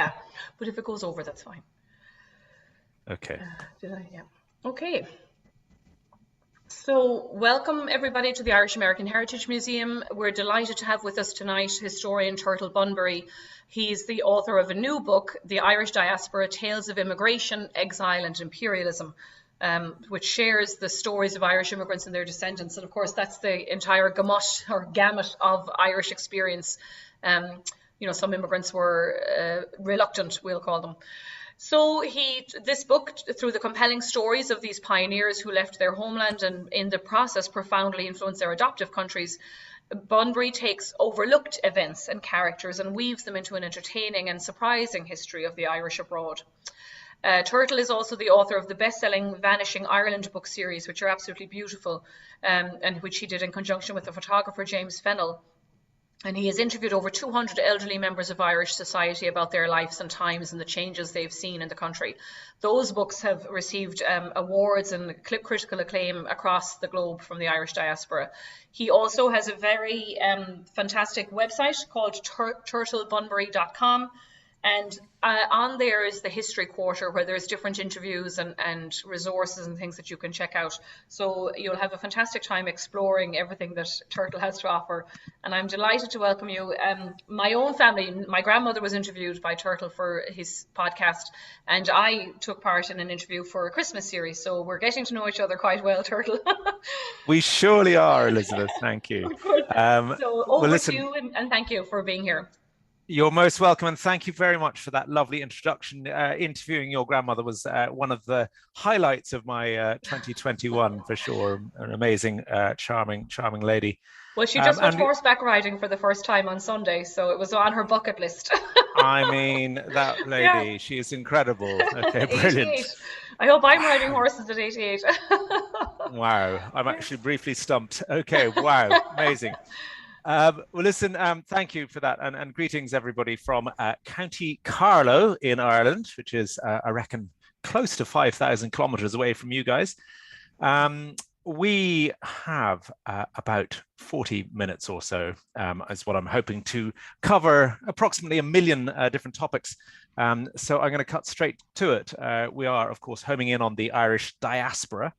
Yeah, but if it goes over, that's fine. Okay. Did I? Yeah. Okay. So welcome everybody to the Irish American Heritage Museum. We're delighted to have with us tonight historian Turtle Bunbury. He's the author of a new book, The Irish Diaspora, Tales of Immigration, Exile and Imperialism, which shares the stories of Irish immigrants and their descendants. And of course, that's the entire gamut of Irish experience. Some immigrants were reluctant, we'll call them. So this book, through the compelling stories of these pioneers who left their homeland and in the process profoundly influenced their adoptive countries, Bunbury takes overlooked events and characters and weaves them into an entertaining and surprising history of the Irish abroad. Turtle is also the author of the best-selling Vanishing Ireland book series, which are absolutely beautiful, and which he did in conjunction with the photographer James Fennell. And he has interviewed over 200 elderly members of Irish society about their lives and times and the changes they've seen in the country. Those books have received awards and critical acclaim across the globe from the Irish diaspora. He also has a very fantastic website called turtlebunbury.com. And on there is the History Quarter, where there's different interviews and resources and things that you can check out. So you'll have a fantastic time exploring everything that Turtle has to offer. And I'm delighted to welcome you. My own family, my grandmother was interviewed by Turtle for his podcast, and I took part in an interview for a Christmas series. So we're getting to know each other quite well, Turtle. We surely are, Elizabeth. Thank you. So over to you, and thank you for being here. You're most welcome, and thank you very much for that lovely introduction. Interviewing your grandmother was one of the highlights of my 2021 for sure. An amazing, charming lady. Well, she just went horseback riding for the first time on Sunday, so it was on her bucket list. I mean, that lady, she is incredible. Okay, brilliant. 88. I hope I'm riding horses at 88. Wow, I'm actually briefly stumped. Okay, wow, amazing. Well, listen, thank you for that. And greetings, everybody, from County Carlow in Ireland, which is, I reckon, close to 5,000 kilometers away from you guys. We have about 40 minutes or so, is what I'm hoping to cover approximately 1 million different topics. So I'm going to cut straight to it. We are, of course, homing in on the Irish diaspora.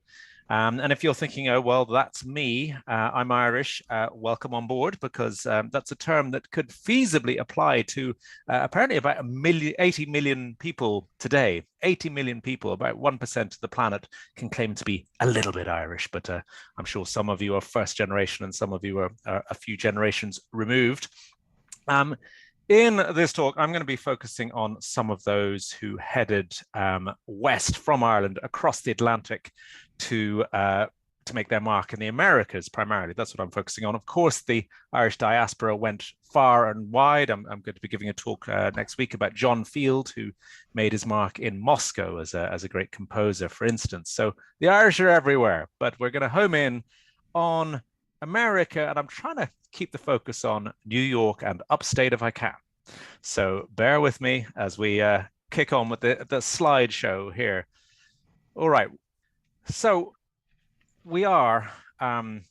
And if you're thinking, oh, well, that's me, I'm Irish, welcome on board, because that's a term that could feasibly apply to apparently about 80 million people today. 80 million people, about 1% of the planet, can claim to be a little bit Irish, but I'm sure some of you are first generation and some of you are a few generations removed. In this talk, I'm going to be focusing on some of those who headed west from Ireland across the Atlantic to make their mark in the Americas primarily. That's what I'm focusing on. Of course, the Irish diaspora went far and wide. I'm going to be giving a talk next week about John Field, who made his mark in Moscow as a great composer, for instance. So the Irish are everywhere, but we're going to home in on America, and I'm trying to keep the focus on New York and upstate if I can. So bear with me as we kick on with the slideshow here. All right. So we are a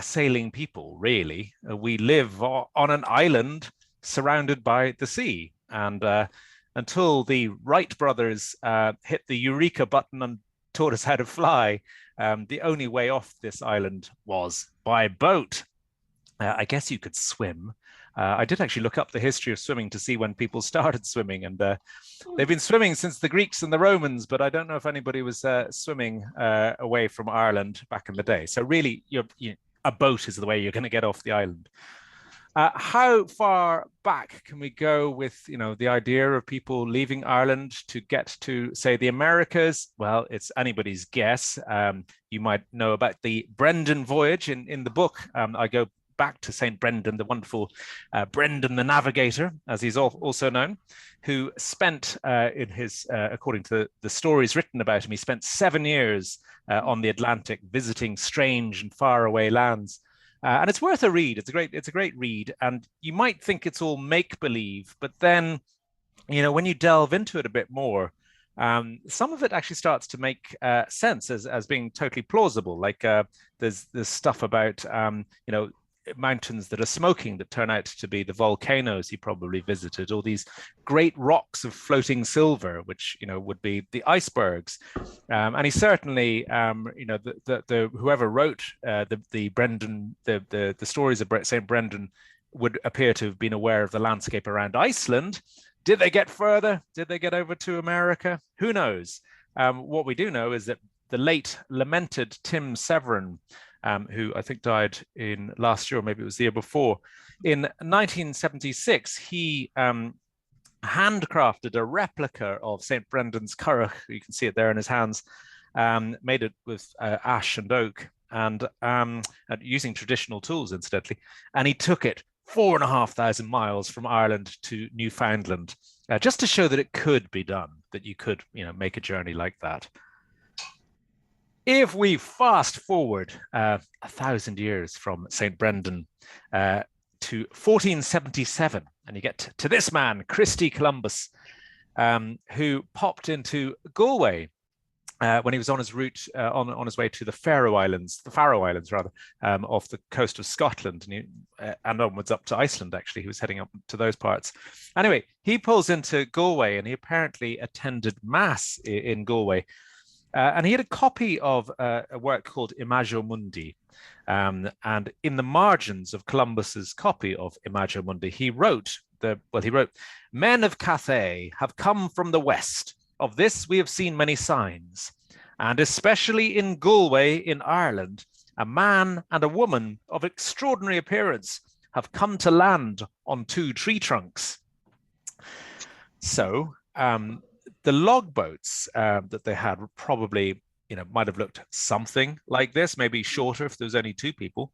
sailing people, really. We live on an island surrounded by the sea. And until the Wright brothers hit the Eureka button and taught us how to fly, the only way off this island was by boat. I guess you could swim. I did actually look up the history of swimming to see when people started swimming, and they've been swimming since the Greeks and the Romans, but I don't know if anybody was swimming away from Ireland back in the day. So really, a boat is the way you're going to get off the island. How far back can we go with, the idea of people leaving Ireland to get to, say, the Americas? Well, it's anybody's guess. You might know about the Brendan voyage in the book. I go back to St. Brendan, the wonderful Brendan the Navigator, as he's also known, who spent in his, according to the stories written about him, he spent 7 years on the Atlantic visiting strange and faraway lands. And it's worth a read. It's a great read. And you might think it's all make-believe, but then, when you delve into it a bit more, some of it actually starts to make sense as being totally plausible. Like there's stuff about, mountains that are smoking that turn out to be the volcanoes he probably visited, or these great rocks of floating silver, which would be the icebergs. And he certainly, the whoever wrote the stories of St. Brendan would appear to have been aware of the landscape around Iceland. Did they get further? Did they get over to America? Who knows? What we do know is that the late lamented Tim Severin, who I think died in last year, or maybe it was the year before, in 1976, he handcrafted a replica of St. Brendan's currach. You can see it there in his hands, made it with ash and oak, and using traditional tools, incidentally. And he took it 4,500 miles from Ireland to Newfoundland, just to show that it could be done, that you could, make a journey like that. If we fast forward 1,000 years from St. Brendan to 1477, and you get to this man, Christy Columbus, who popped into Galway when he was on his route, on his way to the Faroe Islands rather, off the coast of Scotland, and onwards up to Iceland. Actually, he was heading up to those parts. Anyway, he pulls into Galway, and he apparently attended mass in Galway. And he had a copy of a work called Imago Mundi. And in the margins of Columbus's copy of Imago Mundi, he wrote, "Men of Cathay have come from the west. Of this we have seen many signs. And especially in Galway in Ireland, a man and a woman of extraordinary appearance have come to land on 2 tree trunks." So, the logboats that they had probably, might have looked something like this, maybe shorter if there was only 2 people.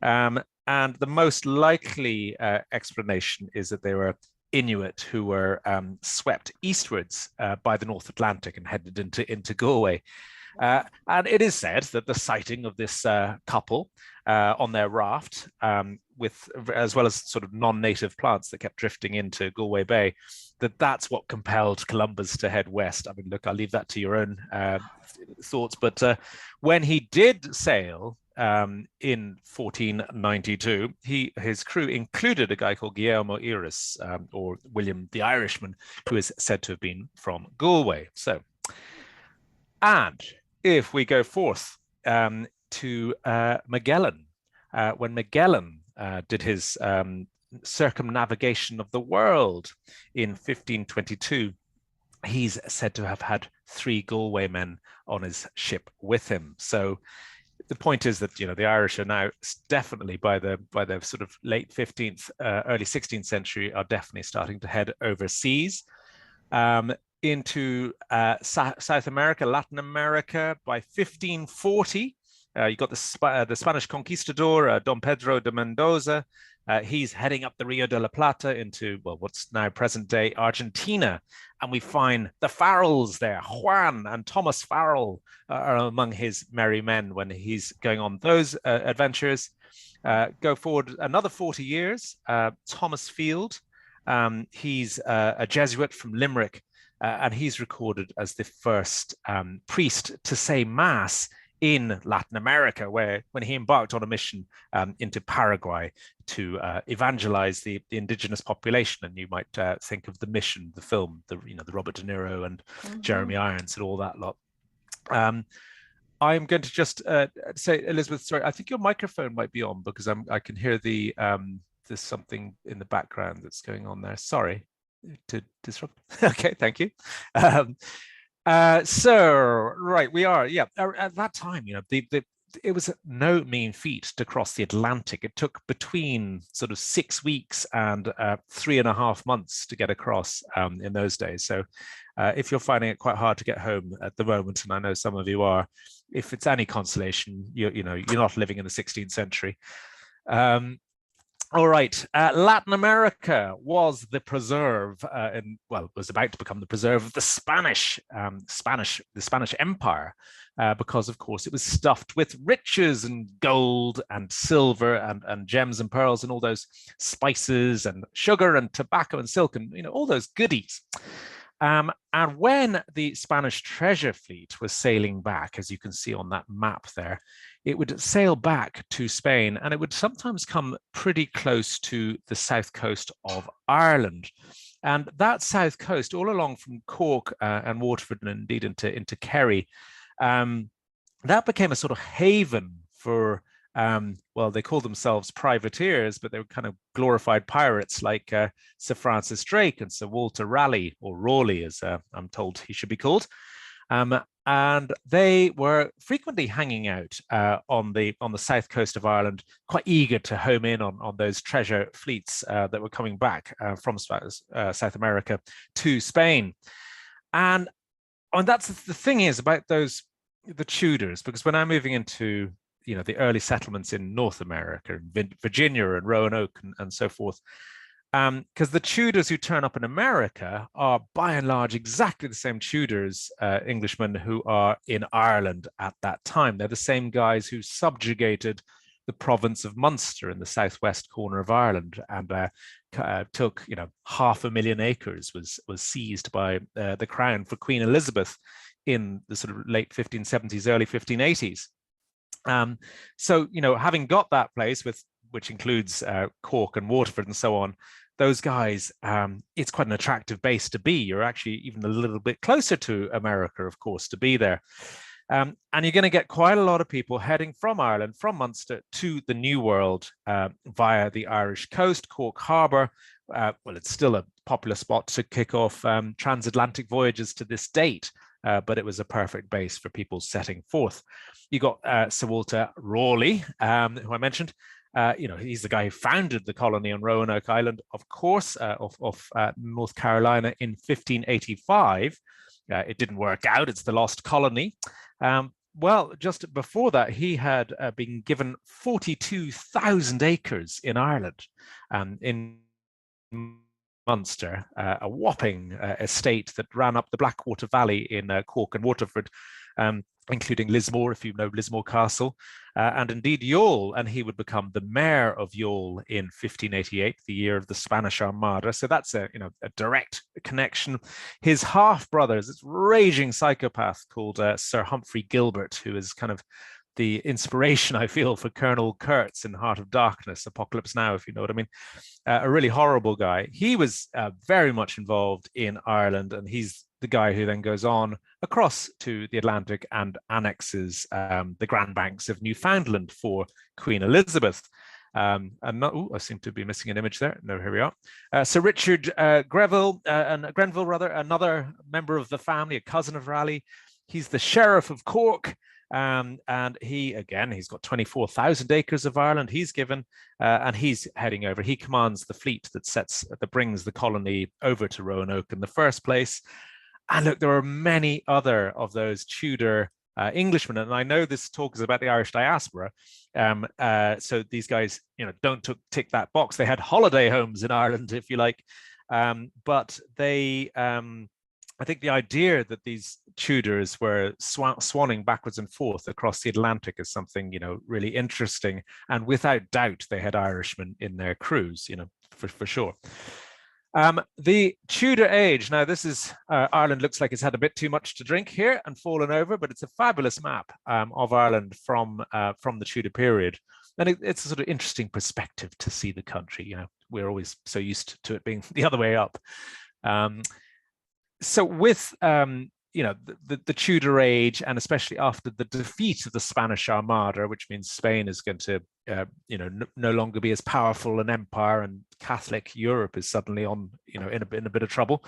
And the most likely explanation is that they were Inuit who were swept eastwards by the North Atlantic and headed into Galway. And it is said that the sighting of this couple on their raft, as well as sort of non-native plants that kept drifting into Galway Bay, that's what compelled Columbus to head west. I mean, look, I'll leave that to your own thoughts. But when he did sail in 1492, his crew included a guy called Guillermo Iris, or William the Irishman, who is said to have been from Galway. So, and if we go forth to Magellan, when Magellan did his circumnavigation of the world in 1522, he's said to have had 3 Galway men on his ship with him. So the point is that the Irish are now definitely by the sort of late 15th, early 16th century are definitely starting to head overseas into South America, Latin America. By 1540, you got the Spanish conquistador Don Pedro de Mendoza. He's heading up the Rio de la Plata into, what's now present-day Argentina. And we find the Farrells there. Juan and Thomas Farrell are among his merry men when he's going on those adventures. Go forward another 40 years, Thomas Field. He's a Jesuit from Limerick, and he's recorded as the first priest to say Mass in Latin America, when he embarked on a mission into Paraguay to evangelize the indigenous population. And you might think of The Mission, the film, the Robert De Niro and Jeremy Irons and all that lot. I'm going to just say, Elizabeth, sorry, I think your microphone might be on, because I can hear there's something in the background that's going on there. Sorry to disrupt. Okay, thank you. So right, we are, at that time, it was no mean feat to cross the Atlantic. It took between sort of 6 weeks and 3.5 months to get across in those days. So if you're finding it quite hard to get home at the moment, and I know some of you are, if it's any consolation, you're not living in the 16th century. All right, Latin America was the preserve, was about to become the preserve of the Spanish Empire, because of course it was stuffed with riches and gold and silver and gems and pearls and all those spices and sugar and tobacco and silk and all those goodies. And when the Spanish treasure fleet was sailing back, as you can see on that map there, it would sail back to Spain, and it would sometimes come pretty close to the south coast of Ireland. And that south coast, all along from Cork and Waterford, and indeed into Kerry, that became a sort of haven for, well, they called themselves privateers, but they were kind of glorified pirates like Sir Francis Drake and Sir Walter Raleigh, or Raleigh, as I'm told he should be called. And they were frequently hanging out on the south coast of Ireland, quite eager to home in on those treasure fleets that were coming back from South America to Spain. And that's the thing is about the Tudors, because we're now moving into the early settlements in North America, Virginia and Roanoke and so forth. Because the Tudors who turn up in America are by and large exactly the same Tudors, Englishmen, who are in Ireland at that time. They're the same guys who subjugated the province of Munster in the southwest corner of Ireland, and took 500,000 acres was seized by the crown for Queen Elizabeth in the sort of late 1570s, early 1580s. So having got that place, which includes Cork and Waterford and so on, those guys, it's quite an attractive base to be. You're actually even a little bit closer to America, of course, to be there. And you're going to get quite a lot of people heading from Ireland, from Munster to the New World via the Irish coast, Cork Harbour. Well, it's still a popular spot to kick off transatlantic voyages to this date, but it was a perfect base for people setting forth. You got Sir Walter Raleigh, who I mentioned. He's the guy who founded the colony on Roanoke Island, of course, of North Carolina in 1585. It didn't work out. It's the lost colony. Well, just before that, he had been given 42,000 acres in Ireland, in Munster, a whopping estate that ran up the Blackwater Valley in Cork and Waterford, including Lismore, if you know Lismore Castle, and indeed Youghal, and he would become the mayor of Youghal in 1588, the year of the Spanish Armada. So that's a direct connection. His half brother is this raging psychopath called Sir Humphrey Gilbert, who is kind of the inspiration, I feel, for Colonel Kurtz in Heart of Darkness, Apocalypse Now, if you know what I mean. A really horrible guy. He was very much involved in Ireland, and he's the guy who then goes on across to the Atlantic and annexes the Grand Banks of Newfoundland for Queen Elizabeth. I seem to be missing an image there. No, here we are. Sir Richard Grenville, another member of the family, a cousin of Raleigh. He's the Sheriff of Cork. And he's got 24,000 acres of Ireland he's given, and he's heading over. He commands the fleet that brings the colony over to Roanoke in the first place. And look, there are many other of those Tudor Englishmen, and I know this talk is about the Irish diaspora. So these guys, don't tick that box. They had holiday homes in Ireland, if you like, but they. I think the idea that these Tudors were swanning backwards and forth across the Atlantic is something, really interesting. And without doubt, they had Irishmen in their crews, for sure. The Tudor Age. Now, this is Ireland looks like it's had a bit too much to drink here and fallen over, but it's a fabulous map of Ireland from the Tudor period. And it's a sort of interesting perspective to see the country. We're always so used to it being the other way up. So with the Tudor Age, and especially after the defeat of the Spanish Armada, which means Spain is going to no longer be as powerful an empire, and Catholic Europe is suddenly in a bit of trouble,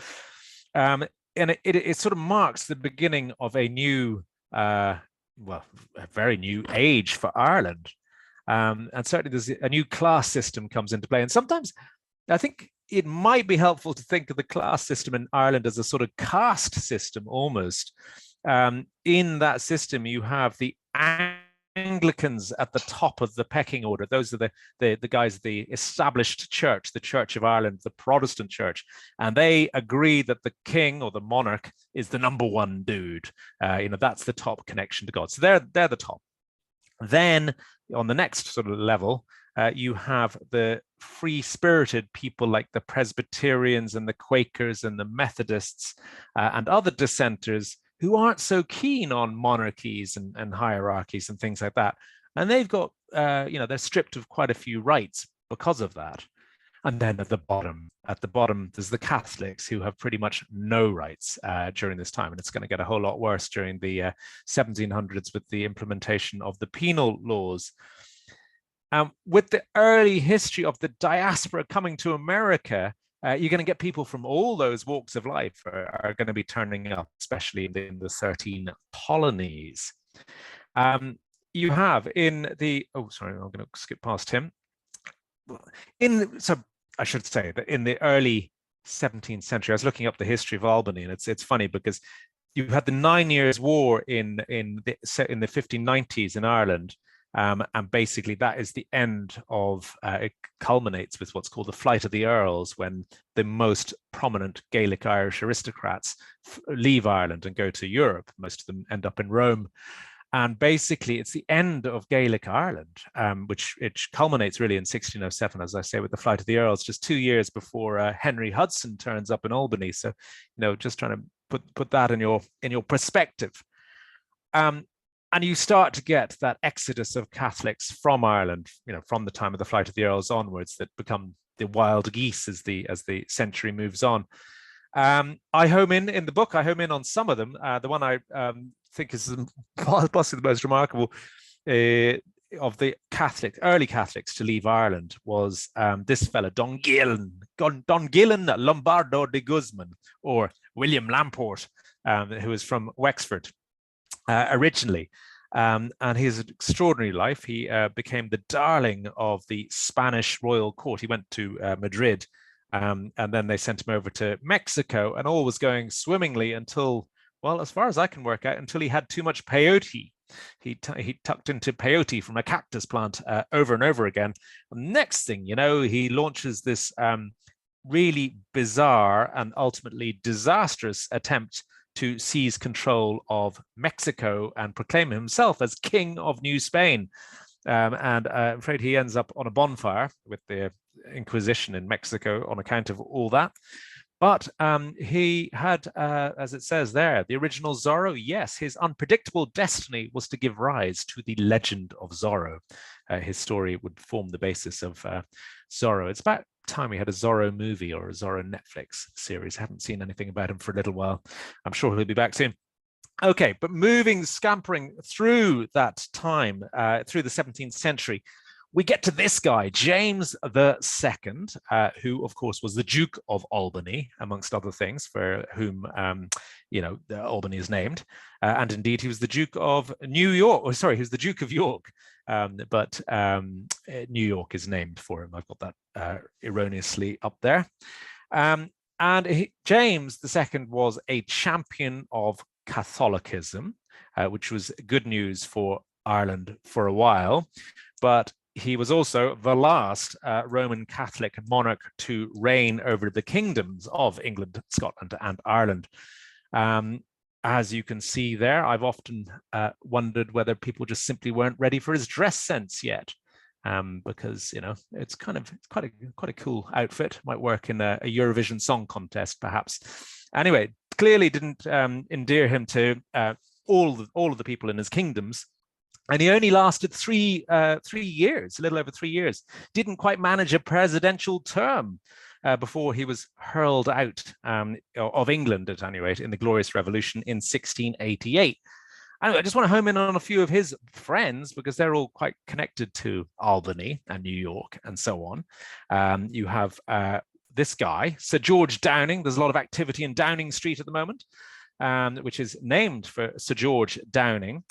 and it sort of marks the beginning of a new a very new age for Ireland, and certainly there's a new class system comes into play. And sometimes I think it might be helpful to think of the class system in Ireland as a sort of caste system almost. In that system, you have the Anglicans at the top of the pecking order. Those are the guys, the established church, the Church of Ireland, the Protestant church. And they agree that the king or the monarch is the number one dude. That's the top connection to God. So they're the top. Then on the next sort of level, you have the free-spirited people like the Presbyterians and the Quakers and the Methodists and other dissenters who aren't so keen on monarchies and hierarchies and things like that. And they've got, they're stripped of quite a few rights because of that. And then at the bottom, there's the Catholics who have pretty much no rights during this time. And it's going to get a whole lot worse during the 1700s with the implementation of the penal laws. With the early history of the diaspora coming to America, you're going to get people from all those walks of life are going to be turning up, especially in the 13 colonies. You have in the, I'm going to skip past him. So I should say that in the early 17th century, I was looking up the history of Albany, and it's funny because you had the 9 Years' War in the 1590s in Ireland, and basically that is the end of, it culminates with what's called the Flight of the Earls, when the most prominent Gaelic Irish aristocrats leave Ireland and go to Europe. Most of them end up in Rome. And basically, it's the end of Gaelic Ireland, which culminates really in 1607, as I say, with the Flight of the Earls, just 2 years before Henry Hudson turns up in Albany. So, just trying to put that in your perspective. And you start to get that exodus of Catholics from Ireland, from the time of the Flight of the Earls onwards, that become the wild geese as the century moves on. I home in the book. I home in on some of them. The one I think is possibly the most remarkable of the early Catholics to leave Ireland was this fella, Dungan Lombardo de Guzman, or William Lamport, who is from Wexford originally. And his extraordinary life, he became the darling of the Spanish royal court. He went to Madrid, and then they sent him over to Mexico, and all was going swimmingly until, well, as far as I can work out, until he had too much peyote. He tucked into peyote from a cactus plant over and over again. And next thing you know, he launches this really bizarre and ultimately disastrous attempt to seize control of Mexico and proclaim himself as King of New Spain. And I'm afraid he ends up on a bonfire with the Inquisition in Mexico on account of all that. But he had, as it says there, the original Zorro. Yes, his unpredictable destiny was to give rise to the legend of Zorro. His story would form the basis of Zorro. It's about time we had a Zorro movie or a Zorro Netflix series. I haven't seen anything about him for a little while. I'm sure he'll be back soon. Okay, but scampering through that time, through the 17th century, we get to this guy, James II, who, of course, was the Duke of Albany, amongst other things, for whom, Albany is named. And indeed, he was the Duke of New York. He was the Duke of York. But New York is named for him. I've got that erroneously up there. James II was a champion of Catholicism, which was good news for Ireland for a while. But he was also the last Roman Catholic monarch to reign over the kingdoms of England, Scotland, and Ireland. As you can see there, I've often wondered whether people just simply weren't ready for his dress sense yet, because it's quite a cool outfit. Might work in a Eurovision Song Contest, perhaps. Anyway, clearly didn't endear him to all of the people in his kingdoms. And he only lasted 3 years, a little over 3 years. Didn't quite manage a presidential term before he was hurled out of England, at any rate, in the Glorious Revolution in 1688. Anyway, I just want to home in on a few of his friends because they're all quite connected to Albany and New York and so on. You have this guy, Sir George Downing. There's a lot of activity in Downing Street at the moment, which is named for Sir George Downing.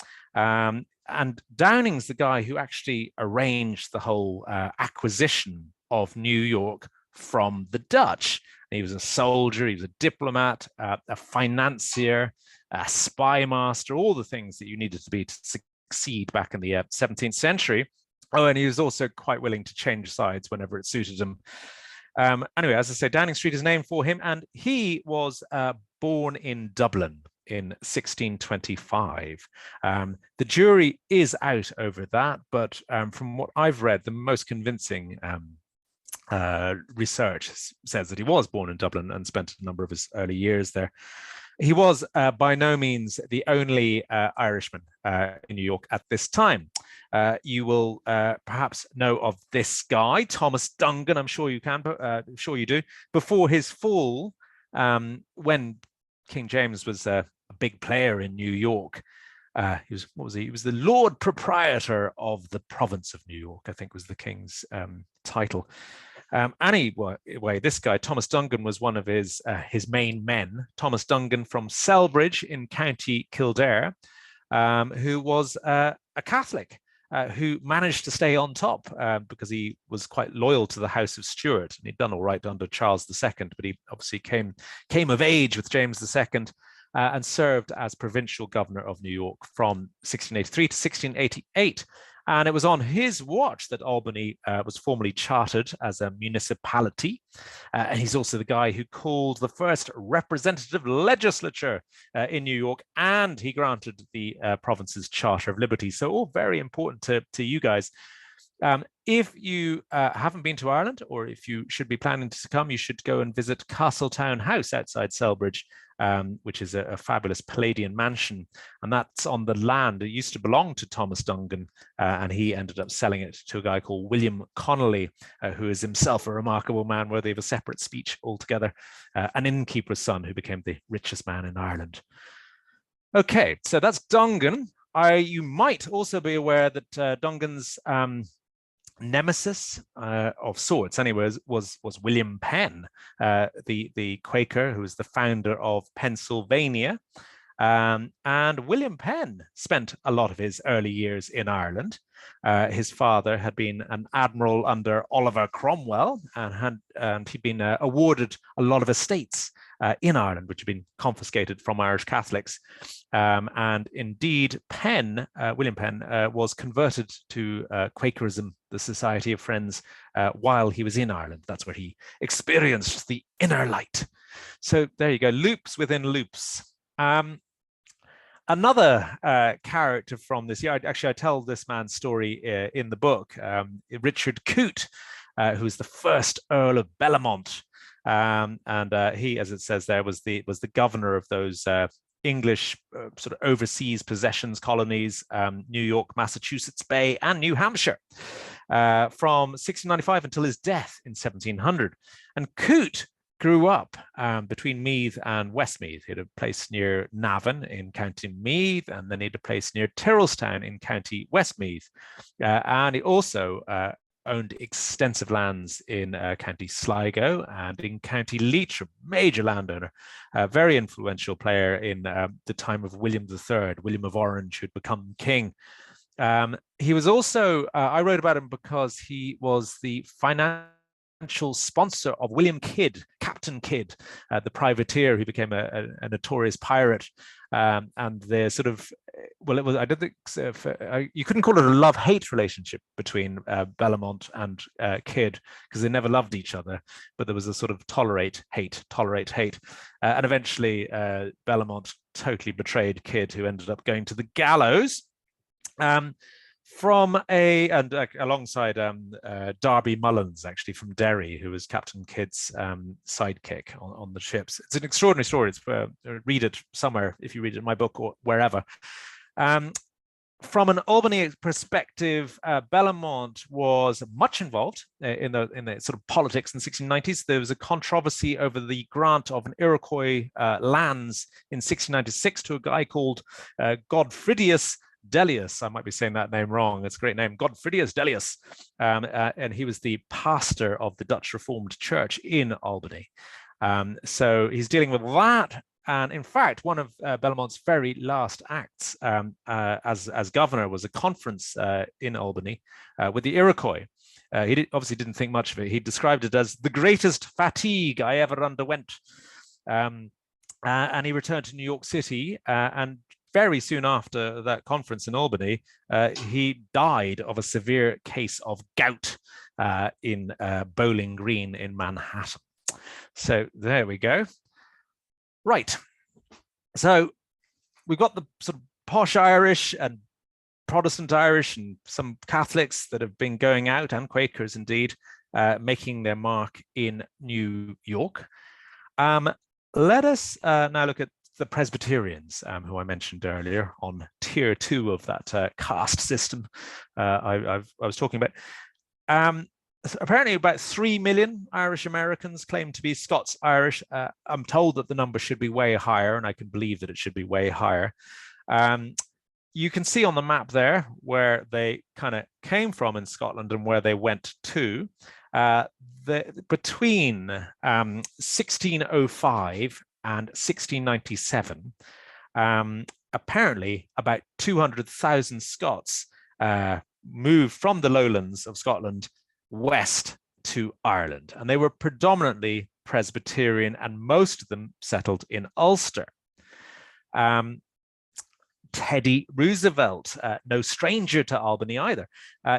And Downing's the guy who actually arranged the whole acquisition of New York from the Dutch. He was a soldier, he was a diplomat, a financier, a spy master, all the things that you needed to be to succeed back in the 17th century. Oh, and he was also quite willing to change sides whenever it suited him. Anyway, as I say, Downing Street is named for him, and he was born in Dublin. in 1625. The jury is out over that, but from what I've read, the most convincing research says that he was born in Dublin and spent a number of his early years there. He was by no means the only Irishman in New York at this time. You will perhaps know of this guy, Thomas Dungan. I'm sure you can, I'm sure you do. Before his fall, when King James was a big player in New York, he was, what was he? He was the Lord Proprietor of the province of New York, I think was the king's title. Anyway, this guy, Thomas Dungan, was one of his main men. Thomas Dungan from Selbridge in County Kildare, who was a Catholic who managed to stay on top because he was quite loyal to the House of Stuart, and he'd done all right under Charles II, but he obviously came of age with James II and served as provincial governor of New York from 1683 to 1688. And it was on his watch that Albany was formally chartered as a municipality. And he's also the guy who called the first representative legislature in New York, and he granted the province's Charter of Liberty. So all very important to you guys. If you haven't been to Ireland, or if you should be planning to come, you should go and visit Castletown House outside Selbridge, which is a fabulous Palladian mansion. And that's on the land that used to belong to Thomas Dungan, and he ended up selling it to a guy called William Connolly, who is himself a remarkable man worthy of a separate speech altogether, an innkeeper's son who became the richest man in Ireland. Okay, so that's Dungan. You might also be aware that Dungan's nemesis of sorts anyways was William Penn, the Quaker who was the founder of Pennsylvania, and William Penn spent a lot of his early years in Ireland. His father had been an admiral under Oliver Cromwell, and he'd been awarded a lot of estates in Ireland, which had been confiscated from Irish Catholics. And indeed, William Penn, was converted to Quakerism, the Society of Friends, while he was in Ireland. That's where he experienced the inner light. So there you go, loops within loops. Another character from this year, actually I tell this man's story in the book, Richard Coote, who's the first Earl of Bellamont. And he, as it says there, was the governor of those English sort of overseas possessions colonies, New York, Massachusetts Bay, and New Hampshire, from 1695 until his death in 1700. And Coote grew up between Meath and Westmeath. He had a place near Navan in County Meath, and then he had a place near Tyrrellstown in County Westmeath. And he also owned extensive lands in County Sligo and in County Leitrim, major landowner, a very influential player in the time of William III, William of Orange, who'd become king. He was also, I wrote about him because he was the financial sponsor of William Kidd, Captain Kidd, the privateer who became a notorious pirate. And the sort of, well, it was, I don't think, you couldn't call it a love-hate relationship between Bellamont and Kidd, because they never loved each other, but there was a sort of tolerate, hate. And eventually Bellamont totally betrayed Kidd, who ended up going to the gallows. Alongside Darby Mullins, actually, from Derry, who was Captain Kidd's sidekick on the ships. It's an extraordinary story. Read it somewhere if you read it in my book or wherever. From an Albany perspective, Bellamont was much involved in the sort of politics in the 1690s. There was a controversy over the grant of an Iroquois lands in 1696 to a guy called Godfridius Delius. I might be saying that name wrong. It's a great name, Godfridius Delius. And he was the pastor of the Dutch Reformed Church in Albany. So he's dealing with that. And in fact, one of Bellamont's very last acts as governor was a conference in Albany with the Iroquois. He obviously didn't think much of it. He described it as the greatest fatigue I ever underwent. And he returned to New York City, and very soon after that conference in Albany, he died of a severe case of gout in Bowling Green in Manhattan. So there we go. Right. So we've got the sort of posh Irish and Protestant Irish and some Catholics that have been going out, and Quakers indeed, making their mark in New York. Let us now look at the Presbyterians, who I mentioned earlier on tier 2 of that caste system I was talking about. Apparently about 3 million Irish Americans claim to be Scots-Irish. I'm told that the number should be way higher, and I can believe that it should be way higher. You can see on the map there where they kind of came from in Scotland and where they went to. Between 1605 and 1697, apparently about 200,000 Scots moved from the lowlands of Scotland west to Ireland, and they were predominantly Presbyterian, and most of them settled in Ulster. Teddy Roosevelt, no stranger to Albany either.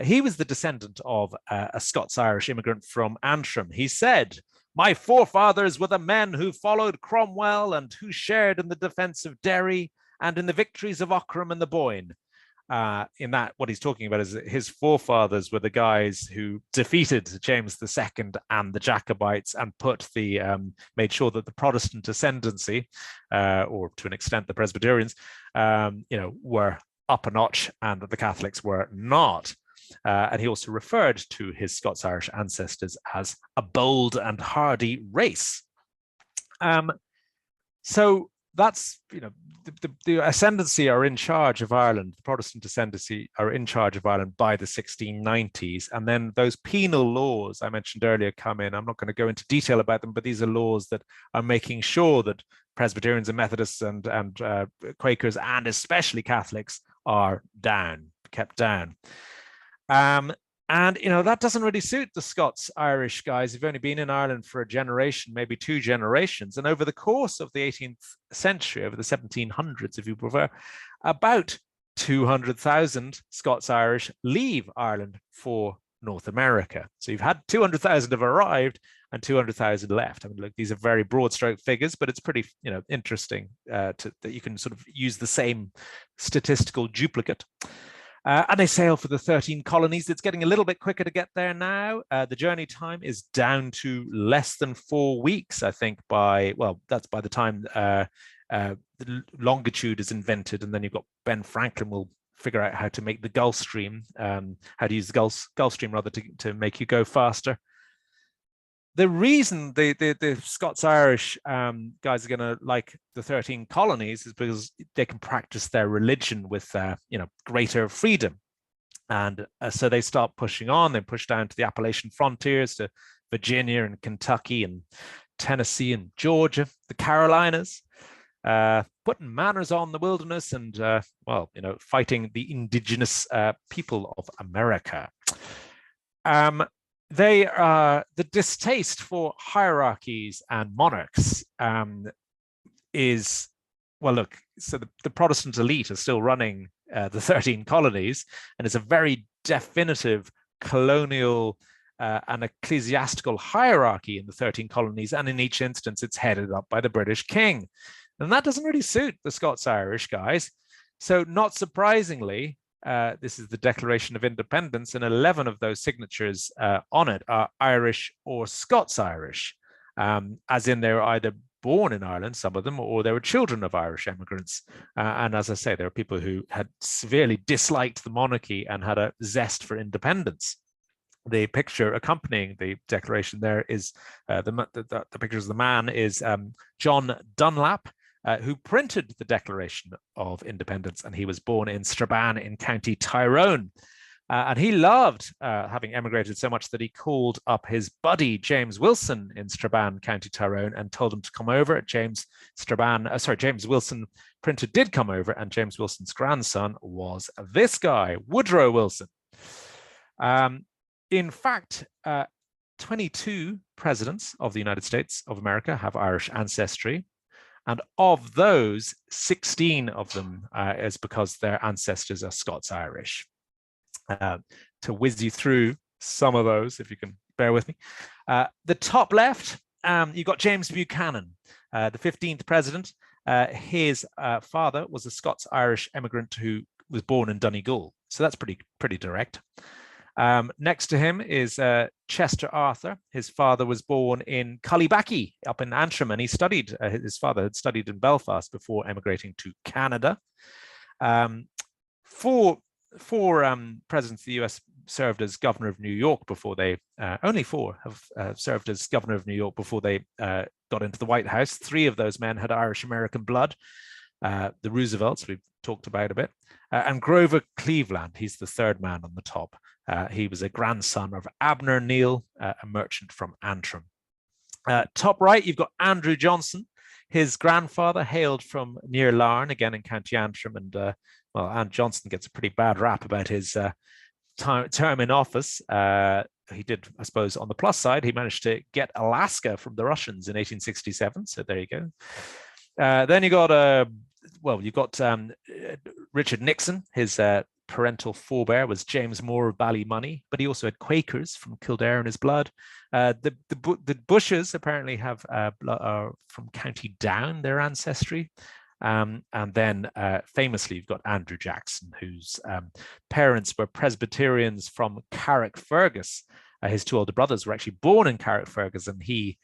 He was the descendant of a Scots-Irish immigrant from Antrim. He said, "My forefathers were the men who followed Cromwell and who shared in the defense of Derry and in the victories of Aughrim and the Boyne." In that, what he's talking about is that his forefathers were the guys who defeated James II and the Jacobites and made sure that the Protestant ascendancy, or to an extent the Presbyterians, were up a notch, and that the Catholics were not. And he also referred to his Scots-Irish ancestors as a bold and hardy race. So that's, the ascendancy are in charge of Ireland. The Protestant ascendancy are in charge of Ireland by the 1690s. And then those penal laws I mentioned earlier come in. I'm not going to go into detail about them, but these are laws that are making sure that Presbyterians and Methodists and Quakers, and especially Catholics, are kept down. And that doesn't really suit the Scots-Irish guys who've only been in Ireland for a generation, maybe 2 generations. And over the course of the 18th century, over the 1700s, if you prefer, about 200,000 Scots-Irish leave Ireland for North America. So you've had 200,000 have arrived and 200,000 left. I mean, look, these are very broad stroke figures, but it's pretty, interesting that you can sort of use the same statistical duplicate. And they sail for the 13 colonies. It's getting a little bit quicker to get there now. The journey time is down to less than 4 weeks, I think, that's by the time the longitude is invented. And then you've got Ben Franklin will figure out how to make the Gulf Stream, how to use the Gulf Stream rather to make you go faster. The reason the Scots-Irish guys are going to like the 13 colonies is because they can practice their religion with greater freedom. And so they start pushing on. They push down to the Appalachian frontiers, to Virginia and Kentucky and Tennessee and Georgia, the Carolinas, putting manners on the wilderness and, fighting the indigenous people of America. The distaste for hierarchies and monarchs so the Protestant elite are still running the 13 colonies, and it's a very definitive colonial and ecclesiastical hierarchy in the 13 colonies, and in each instance it's headed up by the British king. And that doesn't really suit the Scots-Irish guys. So not surprisingly, this is the Declaration of Independence, and 11 of those signatures on it are Irish or Scots-Irish, as in they were either born in Ireland, some of them, or they were children of Irish immigrants. And as I say, there are people who had severely disliked the monarchy and had a zest for independence. The picture accompanying the declaration there is the pictures of the man is John Dunlap, who printed the Declaration of Independence, and he was born in Strabane in County Tyrone. And he loved having emigrated so much that he called up his buddy James Wilson in Strabane, County Tyrone, and told him to come over. James Wilson Printer did come over, and James Wilson's grandson was this guy, Woodrow Wilson. In fact, 22 presidents of the United States of America have Irish ancestry. And of those, 16 of them is because their ancestors are Scots-Irish. To whiz you through some of those, if you can bear with me. The top left, you've got James Buchanan, the 15th president. His father was a Scots-Irish emigrant who was born in Donegal. So that's pretty direct. Next to him is Chester Arthur. His father was born in Cullybackey up in Antrim, and he studied, his father had studied in Belfast before emigrating to Canada. Four presidents of the US served as governor of New York before they, only four have served as governor of New York before they got into the White House. Three of those men had Irish-American blood. The Roosevelts, we've talked about a bit, and Grover Cleveland, he's the third man on the top. He was a grandson of Abner Neal, a merchant from Antrim. Top right, you've got Andrew Johnson. His grandfather hailed from near Larne, again in County Antrim, and well, Andrew Johnson gets a pretty bad rap about his term in office. He did, I suppose, on the plus side, he managed to get Alaska from the Russians in 1867. So there you go. Then you got, you've got Richard Nixon. His parental forebear was James Moore of Ballymoney, but he also had Quakers from Kildare in his blood. The Bushes apparently have are from County Down, their ancestry. And then famously, you've got Andrew Jackson, whose parents were Presbyterians from Carrickfergus. His two older brothers were actually born in Carrickfergus, and he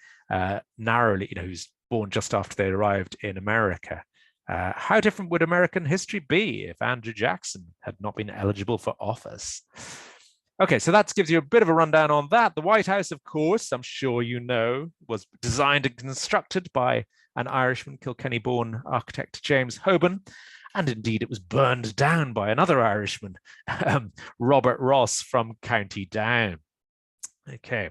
narrowly, who's born just after they arrived in America. How different would American history be if Andrew Jackson had not been eligible for office? Okay, so that gives you a bit of a rundown on that. The White House, of course, I'm sure you know, was designed and constructed by an Irishman, Kilkenny-born architect James Hoban, and indeed it was burned down by another Irishman, Robert Ross from County Down. Okay.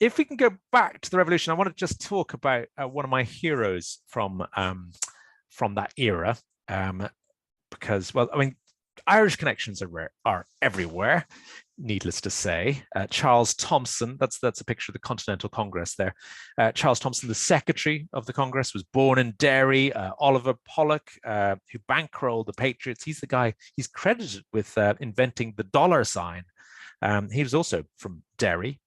If we can go back to the Revolution, I want to just talk about one of my heroes from that era, because, well, I mean, Irish connections are everywhere, needless to say. Charles Thompson, that's a picture of the Continental Congress there. Charles Thompson, the secretary of the Congress, was born in Derry. Oliver Pollock, who bankrolled the Patriots, he's the guy, he's credited with inventing the dollar sign. He was also from Derry.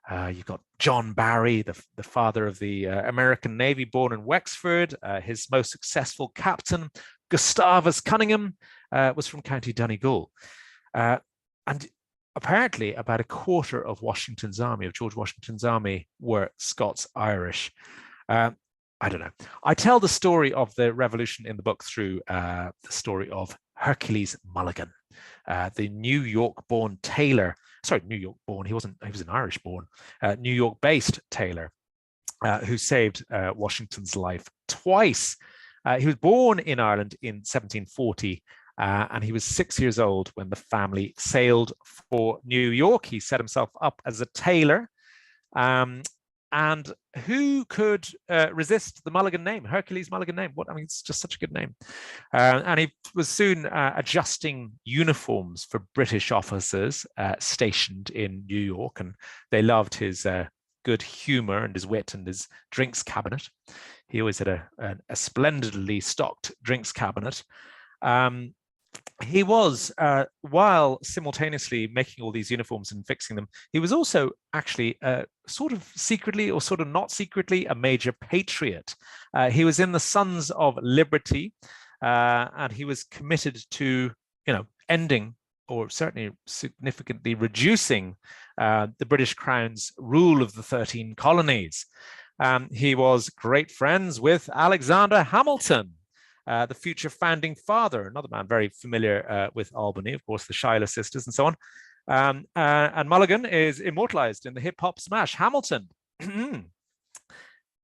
You've got John Barry, the father of the American Navy, born in Wexford. His most successful captain, Gustavus Cunningham, was from County Donegal. And apparently about a quarter of Washington's army, of George Washington's army, were Scots-Irish. I don't know. I tell the story of the revolution in the book through the story of Hercules Mulligan, the New York-born tailor. Sorry, New York-born. He was an Irish-born, New York-based tailor who saved Washington's life twice. He was born in Ireland in 1740, and he was 6 years old when the family sailed for New York. He set himself up as a tailor. And who could resist the Mulligan name, Hercules Mulligan name? I mean, it's just such a good name. And he was soon adjusting uniforms for British officers stationed in New York, and they loved his good humor and his wit and his drinks cabinet. He always had a splendidly stocked drinks cabinet. He was, while simultaneously making all these uniforms and fixing them, he was also actually sort of secretly or sort of not secretly a major patriot. He was in the Sons of Liberty, and he was committed to, ending or certainly significantly reducing the British Crown's rule of the 13 colonies. He was great friends with Alexander Hamilton, the future founding father, another man very familiar with Albany, of course, the Schuyler sisters and so on. And Mulligan is immortalized in the hip-hop smash, Hamilton.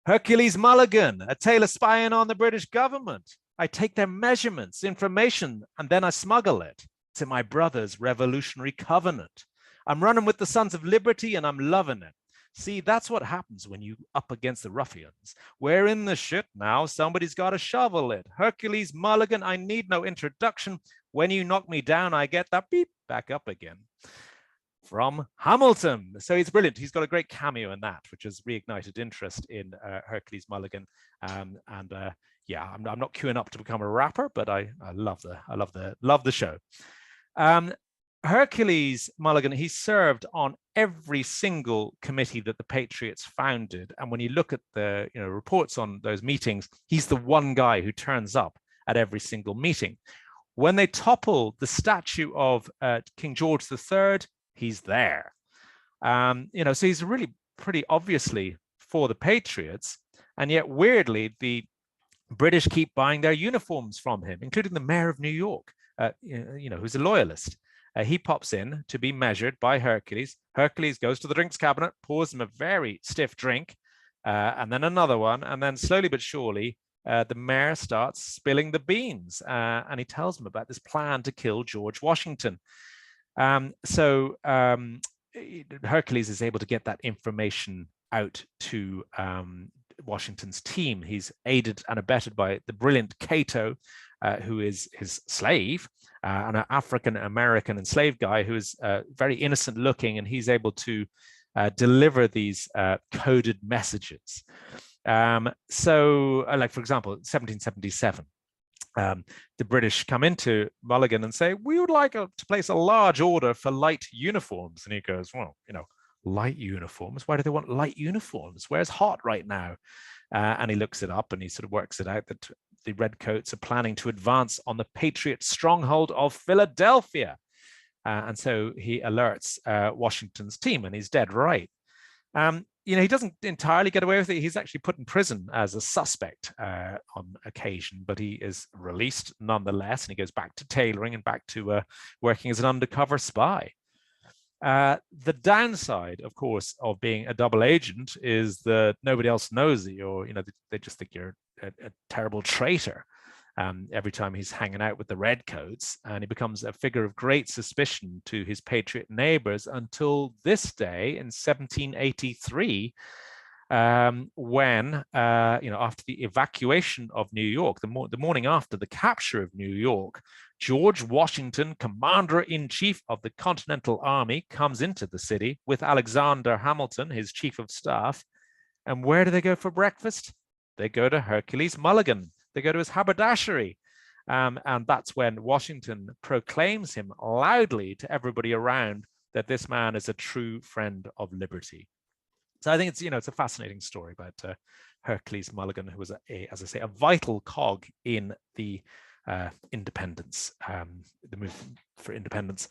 Hercules Mulligan, a tailor spying on the British government. I take their measurements, information, and then I smuggle it to my brother's revolutionary covenant. I'm running with the Sons of Liberty and I'm loving it. See, that's what happens when you up against the ruffians. We're in the shit now. Somebody's got to shovel it. Hercules Mulligan, I need no introduction. When you knock me down, I get that beep back up again. From Hamilton. So he's brilliant. He's got a great cameo in that, which has reignited interest in Hercules Mulligan. Yeah, I'm not queuing up to become a rapper, but I love the show. Hercules Mulligan, he served on every single committee that the Patriots founded. And when you look at the reports on those meetings, he's the one guy who turns up at every single meeting. When they topple the statue of King George III, he's there. So he's really pretty obviously for the Patriots. And yet, weirdly, the British keep buying their uniforms from him, including the mayor of New York, who's a loyalist. He pops in to be measured by Hercules. Hercules goes to the drinks cabinet, pours him a very stiff drink, and then another one. And then slowly but surely, the mayor starts spilling the beans, and he tells him about this plan to kill George Washington. Hercules is able to get that information out to Washington's team. He's aided and abetted by the brilliant Cato, who is his slave, and an African-American enslaved guy who is very innocent looking, and he's able to deliver these coded messages. Like, for example, 1777, the British come into Mulligan and say, we would like to place a large order for light uniforms. And he goes, well, light uniforms? Why do they want light uniforms? Where's hot right now? And he looks it up and he sort of works it out that the Redcoats are planning to advance on the Patriot stronghold of Philadelphia. And so he alerts Washington's team, and he's dead right. He doesn't entirely get away with it. He's actually put in prison as a suspect on occasion, but he is released nonetheless, and he goes back to tailoring and back to working as an undercover spy. The downside, of course, of being a double agent is that nobody else knows that you're, they just think you're a terrible traitor. Every time he's hanging out with the Redcoats, and he becomes a figure of great suspicion to his Patriot neighbors until this day in 1783, when, after the evacuation of New York, the morning after the capture of New York, George Washington, commander-in-chief of the Continental Army, comes into the city with Alexander Hamilton, his chief of staff. And where do they go for breakfast? They go to Hercules Mulligan. They go to his haberdashery. And that's when Washington proclaims him loudly to everybody around that this man is a true friend of liberty. So I think it's a fascinating story about Hercules Mulligan, who was, as I say, a vital cog in the independence, the movement for independence.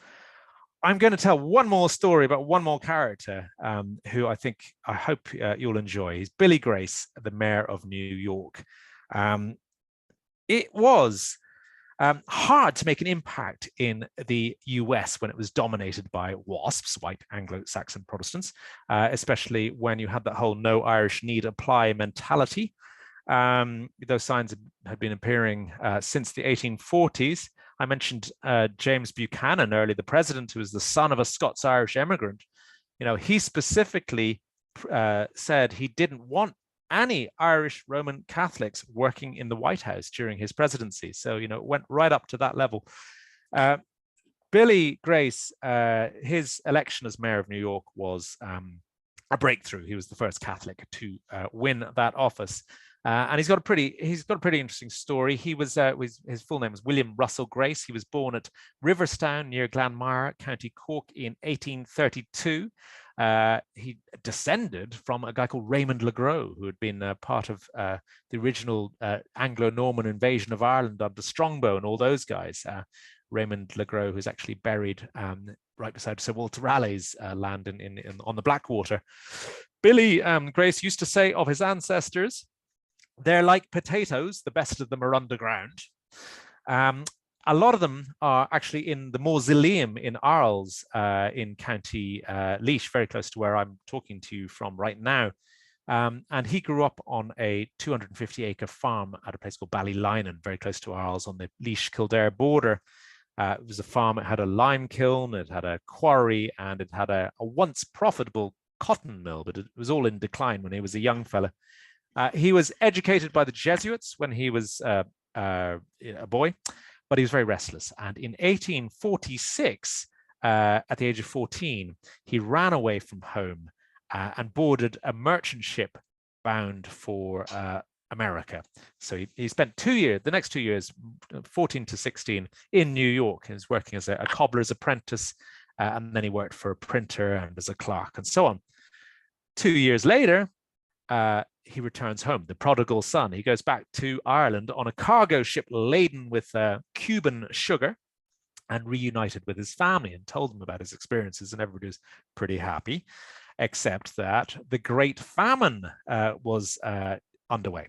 I'm going to tell one more story about one more character who I hope you'll enjoy. He's Billy Grace, the mayor of New York. It was hard to make an impact in the US when it was dominated by WASPs, white Anglo-Saxon Protestants, especially when you had that whole no Irish need apply mentality. Those signs had been appearing since the 1840s. I mentioned James Buchanan earlier, the president, who was the son of a Scots-Irish immigrant. He specifically said he didn't want any Irish Roman Catholics working in the White House during his presidency. So, it went right up to that level. Billy Grace, his election as mayor of New York was a breakthrough. He was the first Catholic to win that office. And he's got a pretty interesting story. He was his full name was William Russell Grace. He was born at Riverstown near Glanmire, County Cork, in 1832. He descended from a guy called Raymond le Gros, who had been part of the original Anglo-Norman invasion of Ireland under Strongbow and all those guys. Raymond le Gros, who's actually buried right beside Sir Walter Raleigh's land on the Blackwater. Billy Grace used to say of his ancestors, they're like potatoes, the best of them are underground. A lot of them are actually in the mausoleum in Arles in County Laois, very close to where I'm talking to you from right now. And he grew up on a 250-acre farm at a place called Ballylinen, very close to Arles on the Laois-Kildare border. It was a farm. It had a lime kiln, it had a quarry, and it had a once profitable cotton mill, but it was all in decline when he was a young fella. He was educated by the Jesuits when he was a boy, but he was very restless. And in 1846, at the age of 14, he ran away from home and boarded a merchant ship bound for America. So he spent the next 2 years, 14 to 16, in New York. He was working as a cobbler's apprentice, and then he worked for a printer and as a clerk and so on. 2 years later, he returns home, the prodigal son. He goes back to Ireland on a cargo ship laden with Cuban sugar, and reunited with his family and told them about his experiences, and everybody was pretty happy, except that the Great Famine was underway.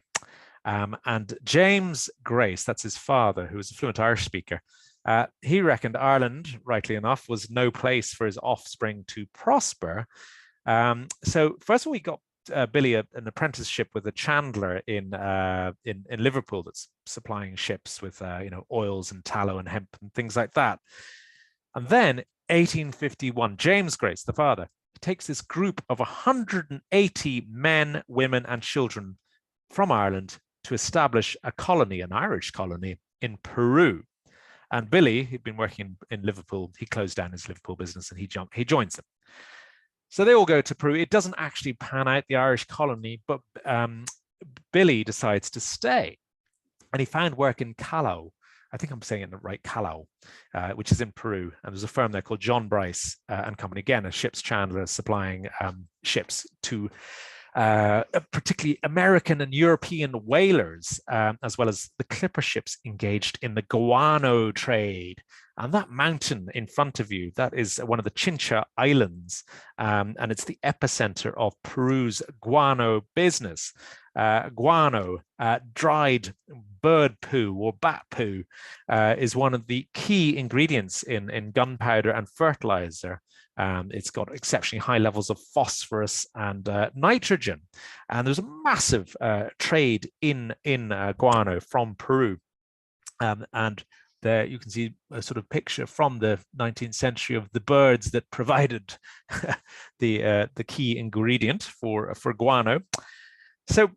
And James Grace, that's his father, who was a fluent Irish speaker, he reckoned Ireland, rightly enough, was no place for his offspring to prosper. So first of all, he got Billy an apprenticeship with a chandler in Liverpool that's supplying ships with oils and tallow and hemp and things like that. And then 1851, James Grace, the father, takes this group of 180 men, women, and children from Ireland to establish a colony, an Irish colony in Peru. And Billy, he'd been working in Liverpool, he closed down his Liverpool business and he joins them. So they all go to Peru. It doesn't actually pan out, the Irish colony, but Billy decides to stay. And he found work in Callao. I think I'm saying it right, Callao, which is in Peru. And there's a firm there called John Bryce and Company, again, a ship's chandler supplying ships to particularly American and European whalers, as well as the clipper ships engaged in the guano trade. And that mountain in front of you, that is one of the Chincha Islands, and it's the epicenter of Peru's guano business. Guano, dried bird poo or bat poo, is one of the key ingredients in gunpowder and fertilizer. It's got exceptionally high levels of phosphorus and nitrogen. And there's a massive trade in guano from Peru. And there you can see a sort of picture from the 19th century of the birds that provided the key ingredient for guano. So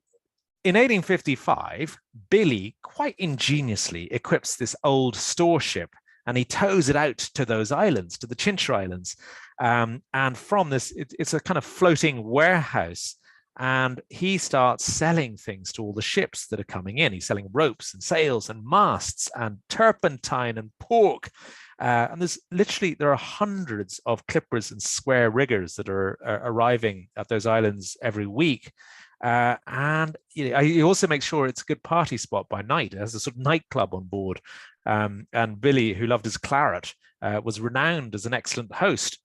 in 1855, Billy quite ingeniously equips this old store ship, and he tows it out to those islands, to the Chincha Islands. And from this, it's a kind of floating warehouse. And he starts selling things to all the ships that are coming in. He's selling ropes and sails and masts and turpentine and pork. And there are hundreds of clippers and square riggers that are arriving at those islands every week. And he also makes sure it's a good party spot by night. It has a sort of nightclub on board. And Billy, who loved his claret, was renowned as an excellent host.